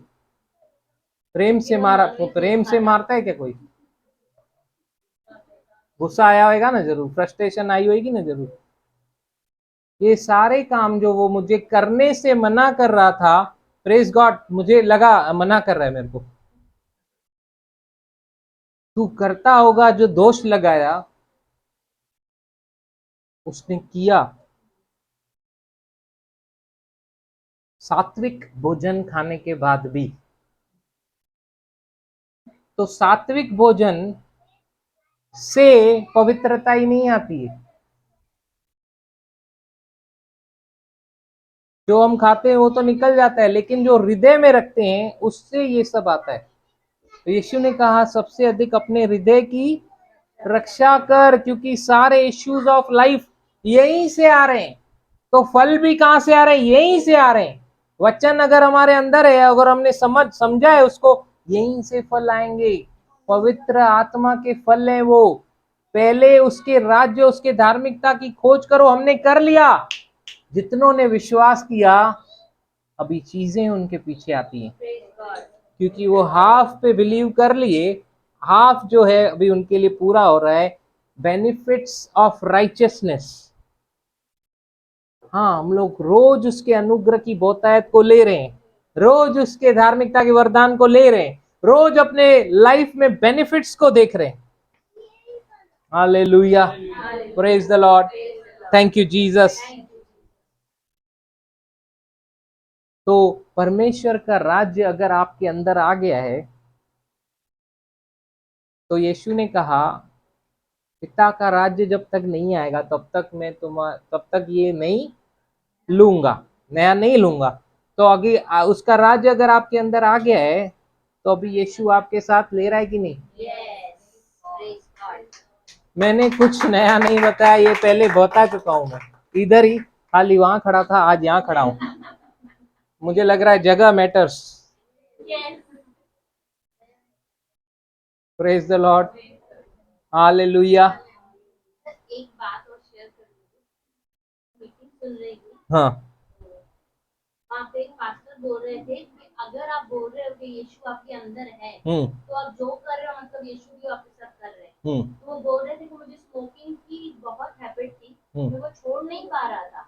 प्रेम से मारा। तो प्रेम से मारता है क्या कोई? गुस्सा आया होगा ना जरूर, फ्रस्ट्रेशन आई होगी ना जरूर। ये सारे काम जो वो मुझे करने से मना कर रहा था, प्रेज गॉड, मुझे लगा मना कर रहा है मेरे को। तू करता होगा जो दोष लगाया, उसने किया। सात्विक भोजन खाने के बाद भी, तो सात्विक भोजन से पवित्रता ही नहीं आती है। जो हम खाते हैं वो तो निकल जाता है, लेकिन जो हृदय में रखते हैं उससे ये सब आता है। तो यीशु ने कहा सबसे अधिक अपने हृदय की रक्षा कर, क्योंकि सारे इश्यूज ऑफ लाइफ यहीं से आ रहे हैं। तो फल भी कहां से आ रहे हैं? यहीं से आ रहे हैं। वचन अगर हमारे अंदर है, अगर हमने समझा है उसको, यहीं से फल आएंगे। पवित्र आत्मा के फल हैं वो। पहले उसके राज्य, उसके धार्मिकता की खोज करो। हमने कर लिया। जितनों ने विश्वास किया, अभी चीजें उनके पीछे आती हैं, क्योंकि वो हाफ पे बिलीव कर लिए। हाफ जो है अभी उनके लिए पूरा हो रहा है। Benefits of righteousness. हाँ, हम लोग रोज उसके अनुग्रह की बहुतायत को ले रहे हैं, रोज उसके धार्मिकता के वरदान को ले रहे हैं, रोज अपने लाइफ में बेनिफिट्स को देख रहे हैं। Hallelujah, praise the Lord, thank you Jesus. तो परमेश्वर का राज्य अगर आपके अंदर आ गया है, तो यीशु ने कहा पिता का राज्य जब तक नहीं आएगा तब तक ये नहीं लूंगा, नया नहीं लूंगा। तो अभी उसका राज्य अगर आपके अंदर आ गया है, तो अभी यीशु आपके साथ ले रहा है कि नहीं? मैंने कुछ नया नहीं बताया, ये पहले बता चुका हूं। मैं इधर ही खाली वहां खड़ा था, आज यहाँ खड़ा हूं। मुझे लग रहा है जगह matters. Praise the Lord, hallelujah. एक बात और शेयर करूंगी, मीटिंग सुन रही थी, हाँ, वहाँ पे एक पास्टर बोल रहे थे कि अगर आप बोल रहे हो कि यीशु आपके अंदर है, तो आप जो कर रहे हो मतलब यीशु भी आपके साथ कर रहे हैं। तो वो बोल रहे थे कि मुझे स्मोकिंग की बहुत हैबिट थी, मैं वो छोड़ नहीं पा रहा था,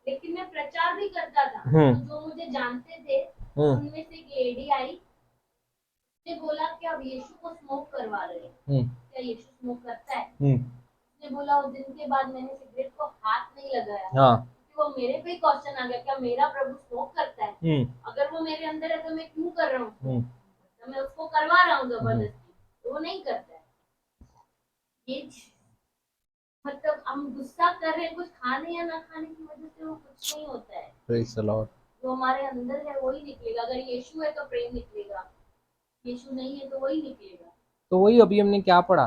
लेकिन मैं प्रचार भी करता था। तो जो मुझे जानते थे उनमें से एक लेडी आई, उसने बोला कि आप यीशु को स्मोक करवा रहे हैं, क्या यीशु स्मोक करता है? उसने बोला उस दिन के बाद मैंने सिगरेट को हाथ नहीं लगाया। हाँ, वो मेरे पे क्वेश्चन आ गया, क्या मेरा प्रभु स्मोक करता है? अगर वो मेरे अंदर है तो मैं क्यों कर रहा हूँ? तो मैं उसको करवा रहा हूँ जबरदस्ती, तो वो नहीं करता है। ये मतलब हम गुस्सा कर रहे हैं कुछ खाने या ना खाने की वजह से, वो कुछ नहीं होता है। Praise the Lord. जो हमारे अंदर है वही निकलेगा। अगर यीशु है तो प्रेम निकलेगा, यीशु नहीं है तो वही निकलेगा। तो वही अभी हमने क्या पढ़ा,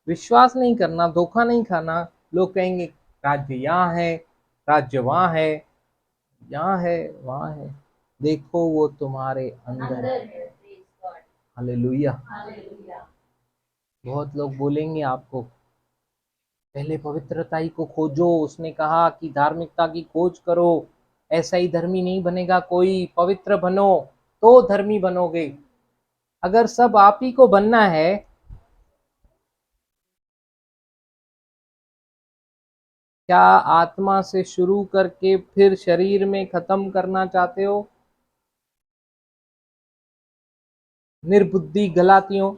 विश्वास नहीं करना, धोखा नहीं खाना। लोग कहेंगे राज्य यहाँ है, राज्य वहाँ है, यहाँ है, वहाँ है, देखो वो तुम्हारे अंदर है। हालेलुया। बहुत लोग बोलेंगे आपको पहले पवित्रता ही को खोजो, उसने कहा कि धार्मिकता की खोज करो, ऐसा ही धर्मी नहीं बनेगा कोई, पवित्र बनो तो धर्मी बनोगे। अगर सब आप ही को बनना है, क्या आत्मा से शुरू करके फिर शरीर में खत्म करना चाहते हो? निर्बुद्धि गलातियों।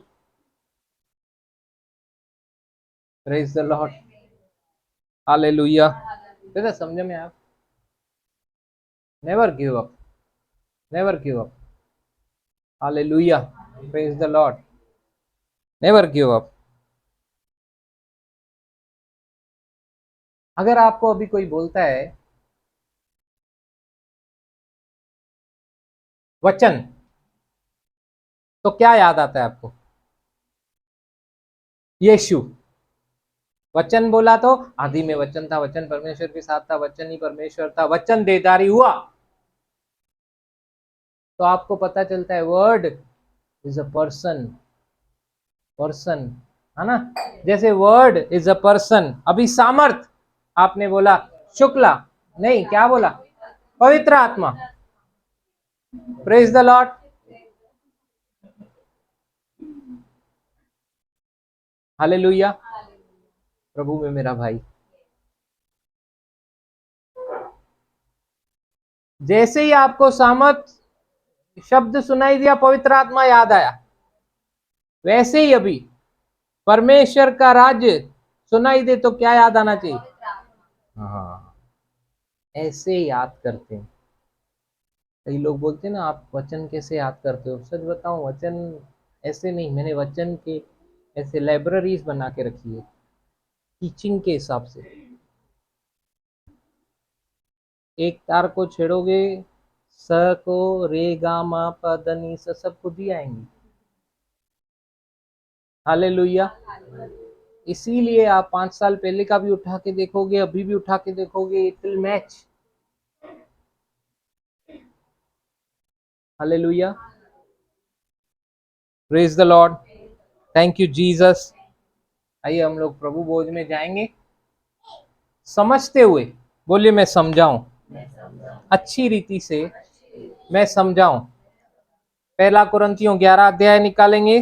Praise the Lord, hallelujah. बेटा समझ में आप, never give up, never give up. Hallelujah, praise the Lord, never give up. अगर आपको अभी कोई बोलता है वचन, तो क्या याद आता है आपको? यीशु। वचन बोला तो आदि में वचन था, वचन परमेश्वर के साथ था, वचन ही परमेश्वर था, वचन देदारी हुआ। तो आपको पता चलता है word is a person, person, है ना? जैसे वर्ड इज अ पर्सन। अभी सामर्थ आपने बोला, शुक्ला नहीं, क्या बोला? पवित्र आत्मा। Praise the Lord. हालेलुया, प्रभु में मेरा भाई। जैसे ही आपको सामर्थ शब्द सुनाई दिया, पवित्र आत्मा याद आया, वैसे ही अभी परमेश्वर का राज्य सुनाई दे तो क्या याद आना चाहिए? हाँ, ऐसे याद करते हैं। कई लोग बोलते हैं ना, आप वचन कैसे याद करते हो? सच बताऊं, वचन ऐसे नहीं, मैंने वचन के ऐसे लाइब्रेरीज बना के रखी है टीचिंग के हिसाब से। एक तार को छेड़ोगे, स को रे गा मा प ध नि सा सब खुद ही आएंगी। हालेलुया। इसीलिए आप 5 साल पहले का भी उठा के देखोगे, अभी भी उठा के देखोगे, it will match. Hallelujah, praise the Lord, thank you Jesus. आइए हम लोग प्रभु भोज में जाएंगे समझते हुए। बोलिए मैं समझाऊं, अच्छी रीति से मैं समझाऊं। पहला कुरिन्थियों 11 अध्याय निकालेंगे।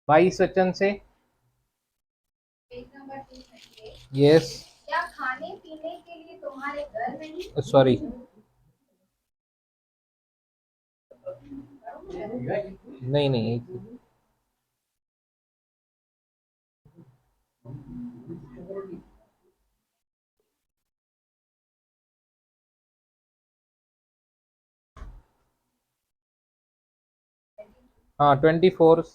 22 वचन से। Page number 238। यस, क्या खाने पीने के लिए तुम्हारे घर नहीं? सॉरी, नहीं नहीं, एक मिनट। हाँ 24।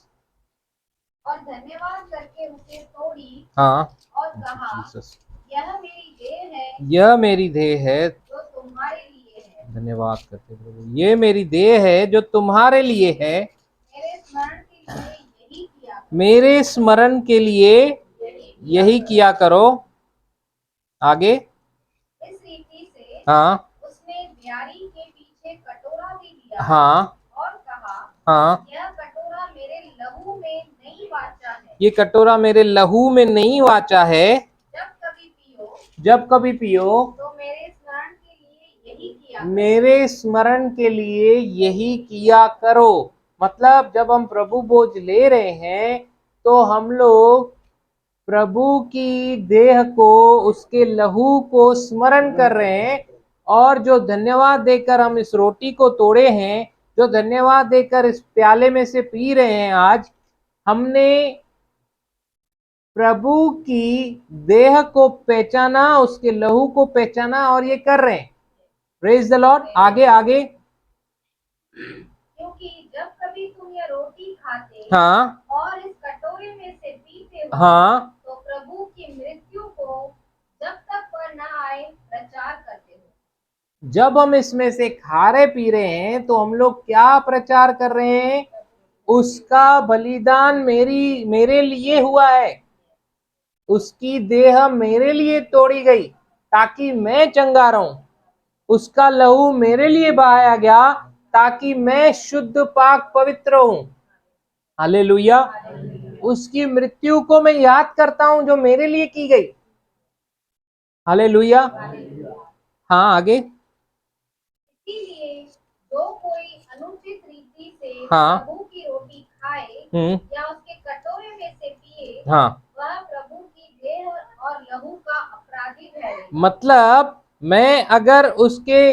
और धन्यवाद करके उसे तोड़ी हाँ, और कहा, जीसस, यह मेरी देह है यह मेरी देह है। जो तुम्हारे लिए है। धन्यवाद करते प्रभु, ये मेरी देह है जो तुम्हारे लिए है। मेरे स्मरण के लिए यही किया करो। मेरे स्मरण के लिए यही किया करो। आगे। इस रीति से हाँ उसने ब्यारी के पीछे कटोरा भी लिया हाँ और कहा, हाँ, यह कटोरा मेरे लहू में नई वाचा है। ये कटोरा मेरे लहू में नई वाचा है। जब कभी पियो जब कभी पियो तो मेरे स्मरण के लिए यही किया करो। मेरे स्मरण के लिए यही किया करो। मतलब जब हम प्रभु भोज ले रहे हैं तो हम लोग प्रभु की देह को, उसके लहू को स्मरण कर रहे हैं। और जो धन्यवाद देकर हम इस रोटी को तोड़े हैं, जो धन्यवाद देकर इस प्याले में से पी रहे हैं, आज हमने प्रभु की देह को पहचाना, उसके लहू को पहचाना और ये कर रहे हैं। Praise the Lord. आगे आगे। क्योंकि जब कभी तुम यह रोटी खाते हाँ और इस कटोरे में से पीते हो हाँ, तो प्रभु की मृत्यु को जब तक वह न आए प्रचार करते हो। जब हम इसमें से खा रहे पी रहे हैं तो हम लोग क्या प्रचार कर रहे हैं? उसका बलिदान मेरे लिए हुआ है, उसकी देह मेरे लिए तोड़ी गई ताकि मैं चंगा रहूं, उसका लहू मेरे लिए बहाया गया ताकि मैं शुद्ध पाक पवित्र हूं। हालेलुया। उसकी मृत्यु को मैं याद करता हूं जो मेरे लिए की गई। हालेलुया। हाँ आगे। इसीलिए जो कोई अनुचित रीति से हाँ। प्रभु की रोटी खाए हम्म, या उसके कटोरे में से पिए, हाँ, वह प्रभु की देह और लहू का अपराधी ठहरे। मतलब मैं अगर उसके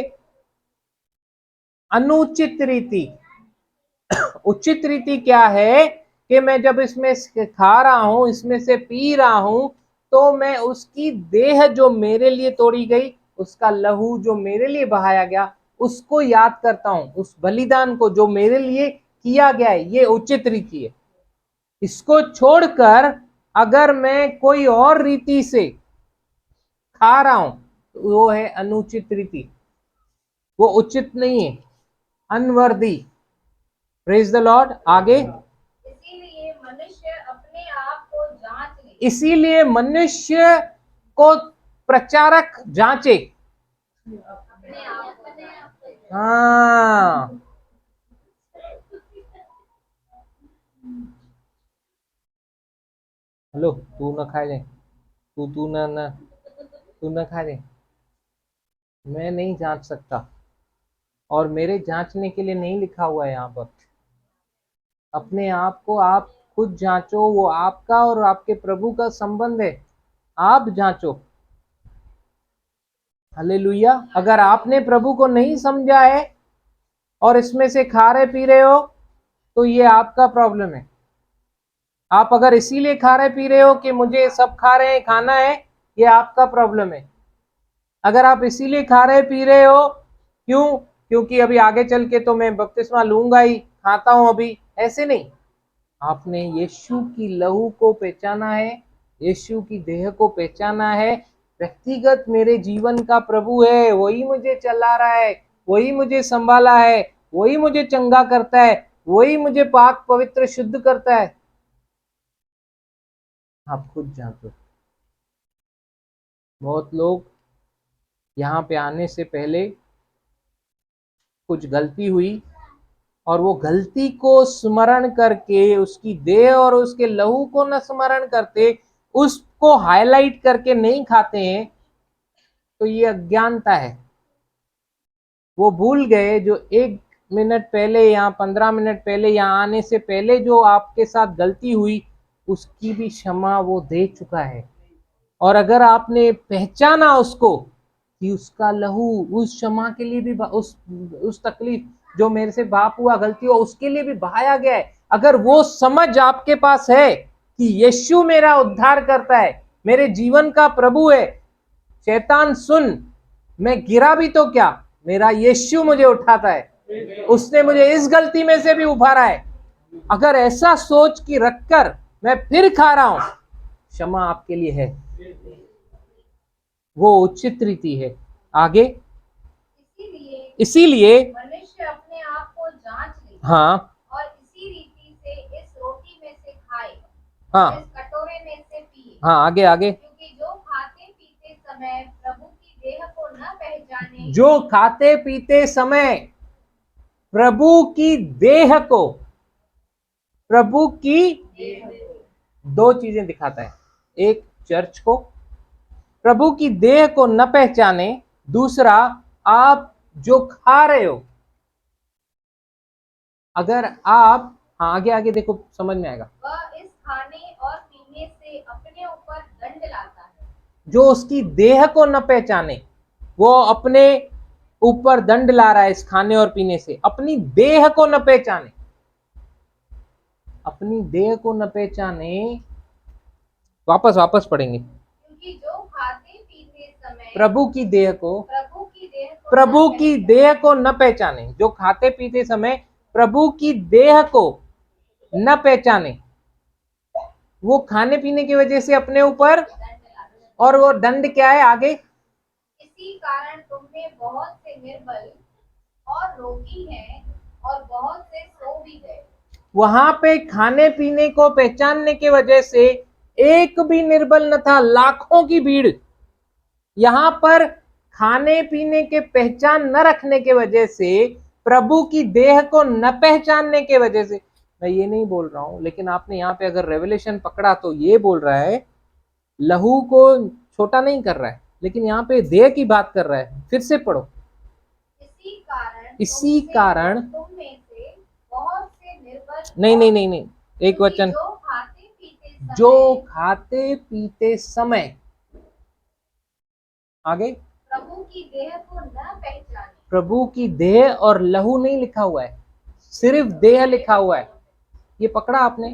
अनुचित रीति, उचित रीति क्या है कि मैं जब इसमें से खा रहा हूं, इसमें से पी रहा हूं, तो मैं उसकी देह जो मेरे लिए तोड़ी गई, उसका लहू जो मेरे लिए बहाया गया, उसको याद करता हूं, उस बलिदान को जो मेरे लिए किया गया है। ये उचित रीति है। इसको छोड़कर अगर मैं कोई और रीति से खा रहा हूं तो वो है अनुचित रीति, वो उचित नहीं है, अनवर्दी। Praise the Lord. आगे। इसीलिए मनुष्य अपने आप को जांच ले। इसीलिए मनुष्य को प्रचारक जांचे। अपने आप को। हाँ, हेलो, तू न खा जाए, तू न खा जाए। मैं नहीं जांच सकता, और मेरे जांचने के लिए नहीं लिखा हुआ है यहाँ पर। अपने आप को आप खुद जांचो, वो आपका और आपके प्रभु का संबंध है। आप जांचो। हालेलुया। अगर आपने प्रभु को नहीं समझा है और इसमें से खा रहे पी रहे हो तो ये आपका प्रॉब्लम है। आप अगर इसीलिए खा रहे पी रहे हो कि मुझे सब खा रहे हैं, खाना है, ये आपका प्रॉब्लम है। अगर आप इसीलिए खा रहे पी रहे हो, क्यों? क्योंकि अभी आगे चल के तो मैं बपतिस्मा लूंगा ही, खाता हूं अभी, ऐसे नहीं। आपने यीशु की लहू को पहचाना है, यीशु की देह को पहचाना है। व्यक्तिगत मेरे जीवन का प्रभु है, वही मुझे चला रहा है, वही मुझे संभाला है, वही मुझे चंगा करता है, वही मुझे पाक पवित्र शुद्ध करता है। आप खुद जानते हो। बहुत लोग यहाँ पे आने से पहले कुछ गलती हुई और वो गलती को स्मरण करके, उसकी देह और उसके लहू को न स्मरण करते, उसको हाईलाइट करके नहीं खाते हैं, तो ये अज्ञानता है। वो भूल गए जो एक मिनट पहले या 15 मिनट पहले यहाँ आने से पहले जो आपके साथ गलती हुई उसकी भी क्षमा वो दे चुका है। और अगर आपने पहचाना उसको कि उसका लहू उस क्षमा के लिए भी उस तकलीफ जो मेरे से बाप हुआ गलती हुआ उसके लिए भी बहाया गया है, अगर वो समझ आपके पास है कि यीशु मेरा उद्धार करता है, मेरे जीवन का प्रभु है, शैतान सुन, मैं गिरा भी तो क्या, मेरा यीशु मुझे उठाता है, उसने मुझे इस गलती में से भी उभारा है, अगर ऐसा सोच की रखकर मैं फिर खा रहा हूं, क्षमा आपके लिए है, वो उचित रीति है। आगे, इसीलिए मनुष्य अपने आप को जांच ले, हाँ और इसी रीति से इस रोटी में से खाए, हाँ इस कटोरे में से पिए, हाँ आगे आगे, क्योंकि जो खाते पीते समय प्रभु की देह को न पहचाने, जो खाते पीते समय प्रभु की देह को, प्रभु की दो चीजें दिखाता है, एक चर्च को, प्रभु की देह को न पहचाने, दूसरा आप जो खा रहे हो, अगर आप, हाँ आगे आगे देखो समझ में आएगा, वह इस खाने और पीने से अपने ऊपर दंड लाता है। जो उसकी देह को न पहचाने वो अपने ऊपर दंड ला रहा है इस खाने और पीने से, अपनी देह को न पहचाने, अपनी देह को न पहचाने, वापस पढ़ेंगे, क्योंकि जो खाते पीते समय प्रभु की देह को, प्रभु की देह को न पहचाने, जो खाते पीते समय प्रभु की देह को न पहचाने, वो खाने पीने की वजह से अपने ऊपर, दंड लाता है। और वो दंड क्या है आगे, इसी कारण तुम में बहुत से निर्बल और रोगी हैं, और बहुत से सो भी गए। वहां पे खाने पीने को पहचानने की वजह से एक भी निर्बल न था, लाखों की भीड़, यहां पर खाने पीने के पहचान न रखने के वजह से, प्रभु की देह को न पहचानने के वजह से, मैं ये नहीं बोल रहा हूं, लेकिन आपने यहाँ पे अगर रेवलेशन पकड़ा तो ये बोल रहा है, लहू को छोटा नहीं कर रहा है, लेकिन यहाँ पे देह की बात कर रहा है। फिर से पढ़ो, इसी कारण तुम में से बहुत से निर्बल, नहीं, एक वचन, जो खाते पीते समय, आगे, प्रभु की देह को न पहचाने, प्रभु की देह और लहू नहीं लिखा हुआ है, सिर्फ देह लिखा हुआ है, ये पकड़ा आपने,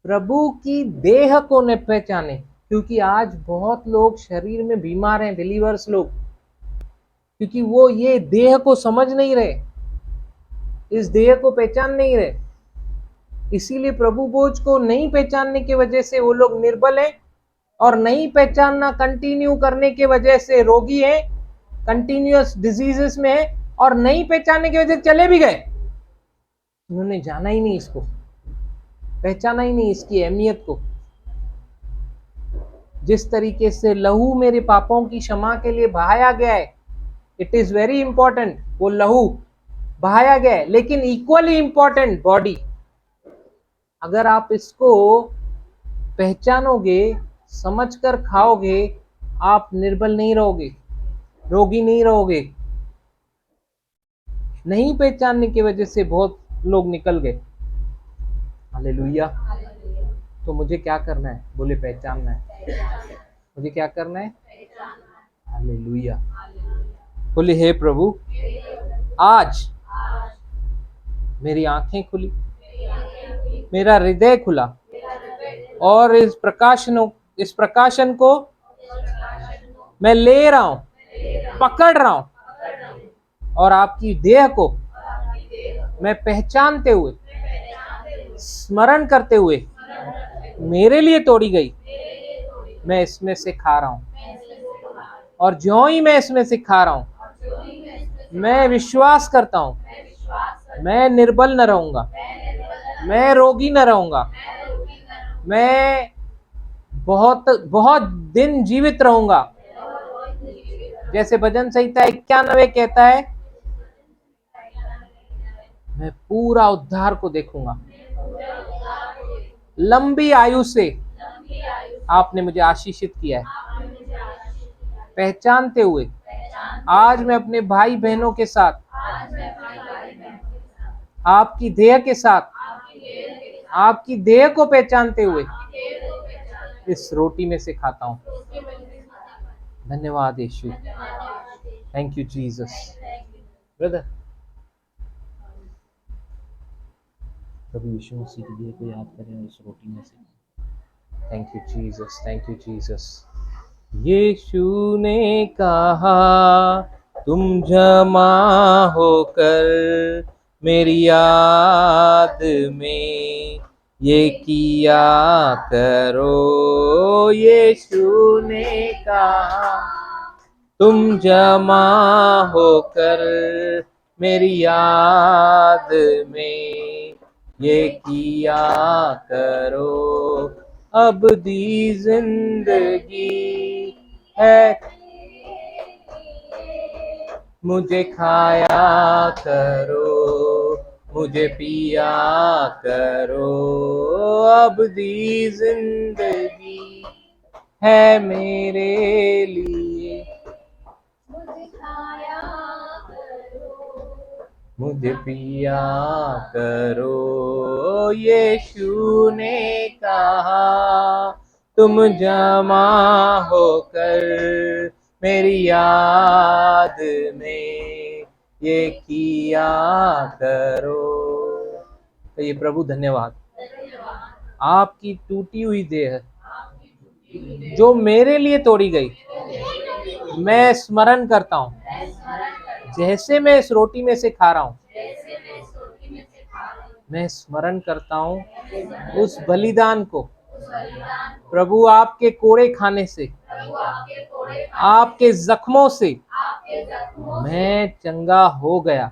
प्रभु की देह को न पहचाने, क्योंकि आज बहुत लोग शरीर में बीमार हैं, बिलीवर्स लोग, क्योंकि वो ये देह को समझ नहीं रहे, इस देह को पहचान नहीं रहे, इसीलिए प्रभु बोझ को नहीं पहचानने की वजह से वो लोग निर्बल हैं, और नहीं पहचानना कंटिन्यू करने की वजह से रोगी हैं, कंटिन्यूअस डिजीजेस में है, और नहीं पहचानने की वजह से चले भी गए, उन्होंने जाना ही नहीं इसको, पहचाना ही नहीं इसकी अहमियत को। जिस तरीके से लहू मेरे पापों की क्षमा के लिए बहाया गया है, इट इज वेरी इंपॉर्टेंट, वो लहू बहाया गया है, लेकिन इक्वली इंपॉर्टेंट बॉडी। अगर आप इसको पहचानोगे, समझकर खाओगे, आप निर्बल नहीं रहोगे, रोगी नहीं रहोगे। नहीं पहचानने की वजह से बहुत लोग निकल गए। हालेलुया। तो मुझे क्या करना है? बोले पहचानना है। मुझे क्या करना है? हालेलुया। बोले हे प्रभु, आज मेरी आंखें खुली, मेरा हृदय खुला, और इस प्रकाशन को मैं ले रहा हूं, पकड़ रहा हूं, और आपकी देह को मैं पहचानते हुए, स्मरण करते हुए, मेरे लिए तोड़ी गई, मैं इसमें से खा रहा हूं। और ज्यों ही मैं इसमें से खा रहा हूं, मैं विश्वास करता हूं, मैं निर्बल न रहूंगा, मैं रोगी न रहूंगा, मैं बहुत बहुत दिन जीवित रहूंगा। जैसे भजन संहिता 91 कहता है, मैं पूरा उद्धार को देखूंगा। लंबी आयु से आपने मुझे आशीषित किया है। पहचानते हुए आज मैं अपने भाई बहनों के साथ आपकी देह के साथ, आपकी देह को पहचानते हुए इस रोटी में से खाता हूँ। धन्यवाद यीशु। Thank you Jesus. ब्रदर, प्रभु यीशु मसीह की देह को याद करें और इस रोटी में से। Thank you Jesus, thank you Jesus. यीशु ने कहा तुम जमा होकर मेरी याद में ये किया करो। यीशु ने कहा तुम जमा होकर मेरी याद में ये किया करो। अब दी जिंदगी है मुझे खाया करो, मुझे पिया करो। अब दी जिंदगी है मेरे लिए, मुझे खाया करो, मुझे पिया करो। यीशु ने कहा तुम जमा होकर मेरी याद में ये किया करो। तो ये प्रभु धन्यवाद, आपकी टूटी हुई देह जो मेरे लिए तोड़ी गई, मैं स्मरण करता हूँ जैसे मैं इस रोटी में से खा रहा हूँ। मैं स्मरण करता हूँ उस बलिदान को। प्रभु आपके कोड़े खाने से, आपके जख्मों से मैं चंगा हो गया।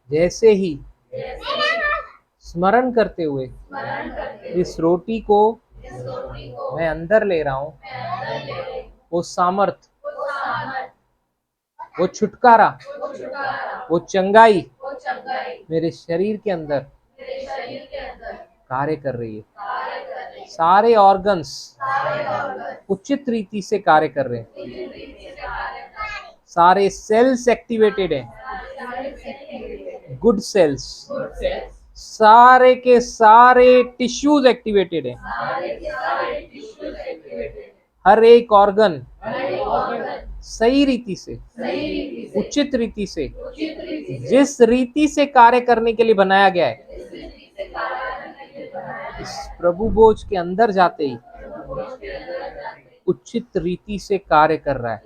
जैसे ही स्मरण करते हुए इस रोटी को मैं अंदर ले रहा हूँ, वो सामर्थ, वो छुटकारा, वो चंगाई मेरे शरीर के अंदर कार्य कर रही है। सारे ऑर्गन्स उचित रीति से कार्य कर रहे हैं। सारे सेल्स एक्टिवेटेड हैं, गुड सेल्स। सारे के सारे टिश्यूज एक्टिवेटेड हैं। हर एक ऑर्गन सही रीति से, उचित रीति से, जिस रीति से कार्य करने के लिए बनाया गया है, इस प्रभु भोज के अंदर जाते ही उचित रीति से कार्य कर रहा है।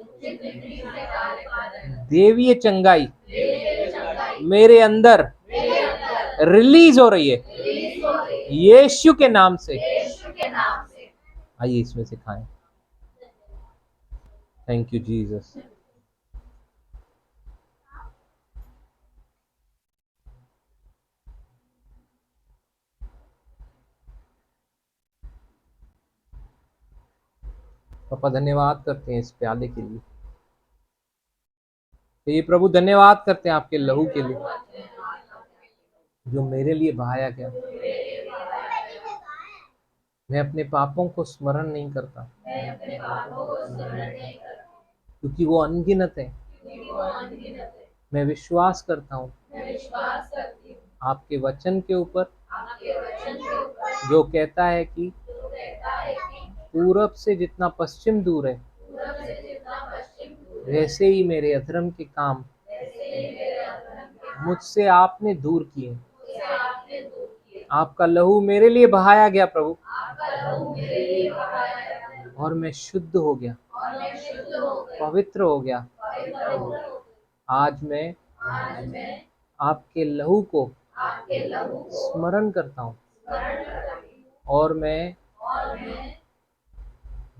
देवीय चंगाई मेरे अंदर रिलीज हो रही है यीशु के नाम से। आइए इसमें से खाएं। Thank you Jesus. पापा धन्यवाद करते हैं इस प्याले के लिए। तो ये प्रभु धन्यवाद करते हैं आपके लहू के लिए जो मेरे लिए बहाया गया। मैं अपने पापों को स्मरण नहीं करता क्योंकि वो अनगिनत है। मैं विश्वास करता हूँ आपके वचन के ऊपर जो कहता है कि पूरब से जितना पश्चिम दूर है, वैसे ही मेरे अधर्म के काम मुझसे आपने दूर किए। आपका लहू मेरे लिए बहाया गया प्रभु, और मैं शुद्ध हो गया, पवित्र हो गया। आज मैं आपके लहू को स्मरण करता हूँ और मैं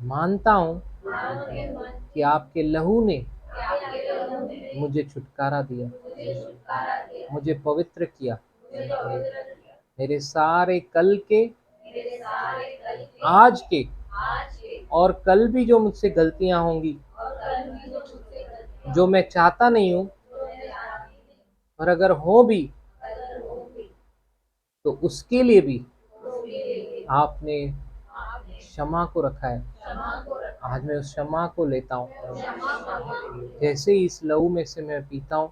मानता हूँ कि आपके लहू ने मुझे छुटकारा दिया, मुझे पवित्र किया। मेरे सारे कल के, आज के और कल भी जो मुझसे गलतियां होंगी, जो मैं चाहता नहीं हूँ, और अगर हो भी तो उसके लिए भी आपने क्षमा को रखा है। आज मैं उस क्षमा को लेता हूँ। जैसे ही इस लहू में से मैं पीता हूँ,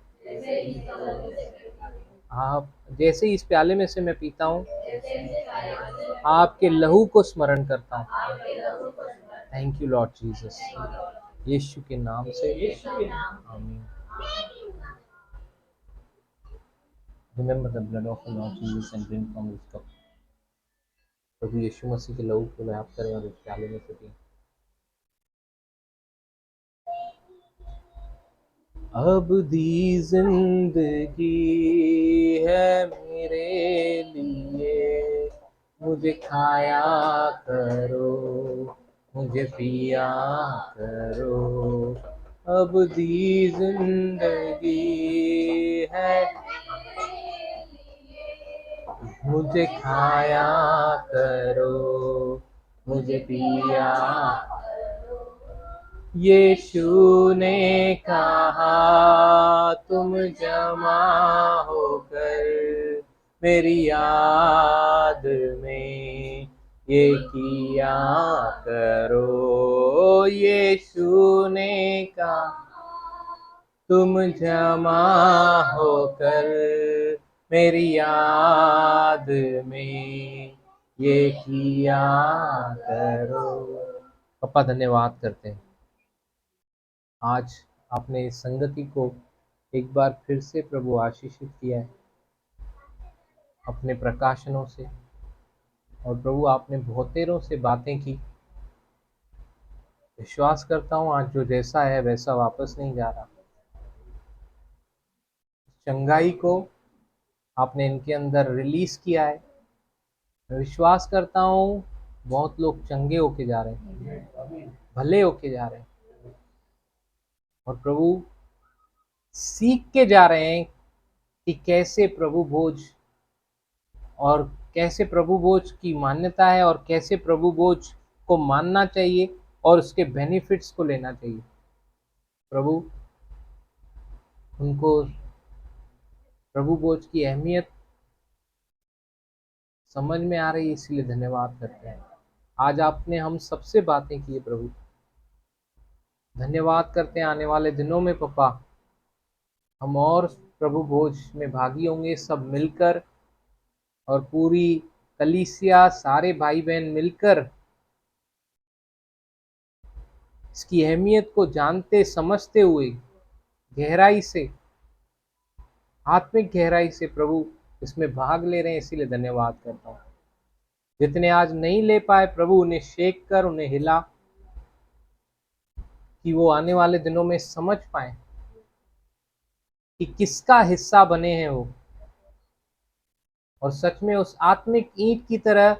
आप जैसे ही इस प्याले में से मैं पीता हूँ, आपके लहू को स्मरण करता हूँ। थैंक यू लॉर्ड जीसस, यीशु के नाम से आमीन। Remember the blood of the Lord Jesus and drink from this cup. प्रभु यीशु मसीह के लहू को व्याप्त करें और इस प्याले में से पिएं। अब दी जिंदगी है मेरे लिए, मुझे खाया करो, मुझे पिया करो। अब दी जिंदगी है, मुझे खाया करो, मुझे पिया। यीशु ने कहा तुम जमा होकर मेरी याद में ये किया करो। यीशु ने कहा तुम जमा होकर मेरी याद में ये किया करो। पापा धन्यवाद करते हैं, आज आपने इस संगति को एक बार फिर से प्रभु आशीषित किया है अपने प्रकाशनों से, और प्रभु आपने बहुतेरों से बातें की। विश्वास करता हूँ आज जो जैसा है वैसा वापस नहीं जा रहा। चंगाई को आपने इनके अंदर रिलीज किया है। मैं विश्वास करता हूँ बहुत लोग चंगे होके जा रहे हैं, भले होके जा रहे हैं, और प्रभु सीख के जा रहे हैं कि कैसे प्रभु भोज और कैसे प्रभु भोज की मान्यता है और कैसे प्रभु भोज को मानना चाहिए और उसके बेनिफिट्स को लेना चाहिए। प्रभु उनको प्रभु भोज की अहमियत समझ में आ रही है, इसलिए धन्यवाद करते हैं। आज आपने हम सबसे बातें की प्रभु, धन्यवाद करते हैं। आने वाले दिनों में पापा हम और प्रभु भोज में भागी होंगे सब मिलकर, और पूरी कलीसिया सारे भाई बहन मिलकर इसकी अहमियत को जानते समझते हुए गहराई से, आत्मिक गहराई से प्रभु इसमें भाग ले रहे हैं, इसीलिए धन्यवाद करता हूँ। जितने आज नहीं ले पाए प्रभु उन्हें शेक कर, उन्हें हिला, कि वो आने वाले दिनों में समझ पाए कि किसका हिस्सा बने हैं वो, और सच में उस आत्मिक ईंट की तरह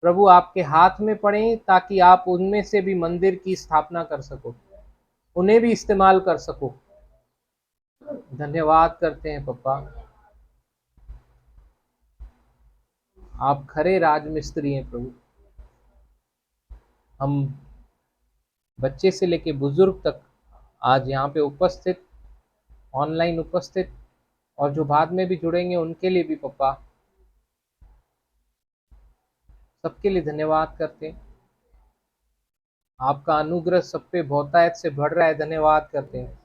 प्रभु आपके हाथ में पड़े, ताकि आप उनमें से भी मंदिर की स्थापना कर सको, उन्हें भी इस्तेमाल कर सको। धन्यवाद करते हैं पापा, आप खरे राजमिस्त्री हैं प्रभु। हम बच्चे से लेके बुजुर्ग तक आज यहाँ पे उपस्थित, ऑनलाइन उपस्थित, और जो बाद में भी जुड़ेंगे उनके लिए भी पापा, सबके लिए धन्यवाद करते हैं। आपका अनुग्रह सब पे बहुतायत से बढ़ रहा है, धन्यवाद करते हैं।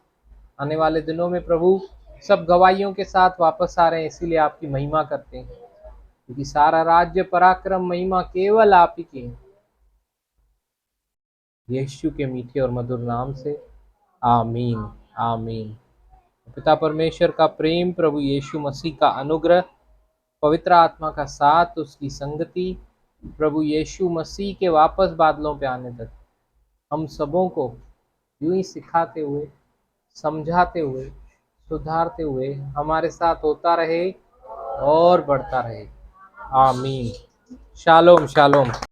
आने वाले दिनों में प्रभु सब गवाहियों के साथ वापस आ रहे हैं, इसीलिए आपकी महिमा करते हैं, क्योंकि सारा राज्य पराक्रम महिमा केवल आप ही की है। यीशु के मीठे और मधुर नाम से आमीन आमीन। पिता परमेश्वर का प्रेम, प्रभु यीशु मसीह का अनुग्रह, पवित्र आत्मा का साथ, उसकी संगति, प्रभु यीशु मसीह के वापस बादलों पे आने तक हम सबों को यूं ही सिखाते हुए, समझाते हुए, सुधारते हुए हमारे साथ होता रहे और बढ़ता रहे। आमीन। Shalom shalom.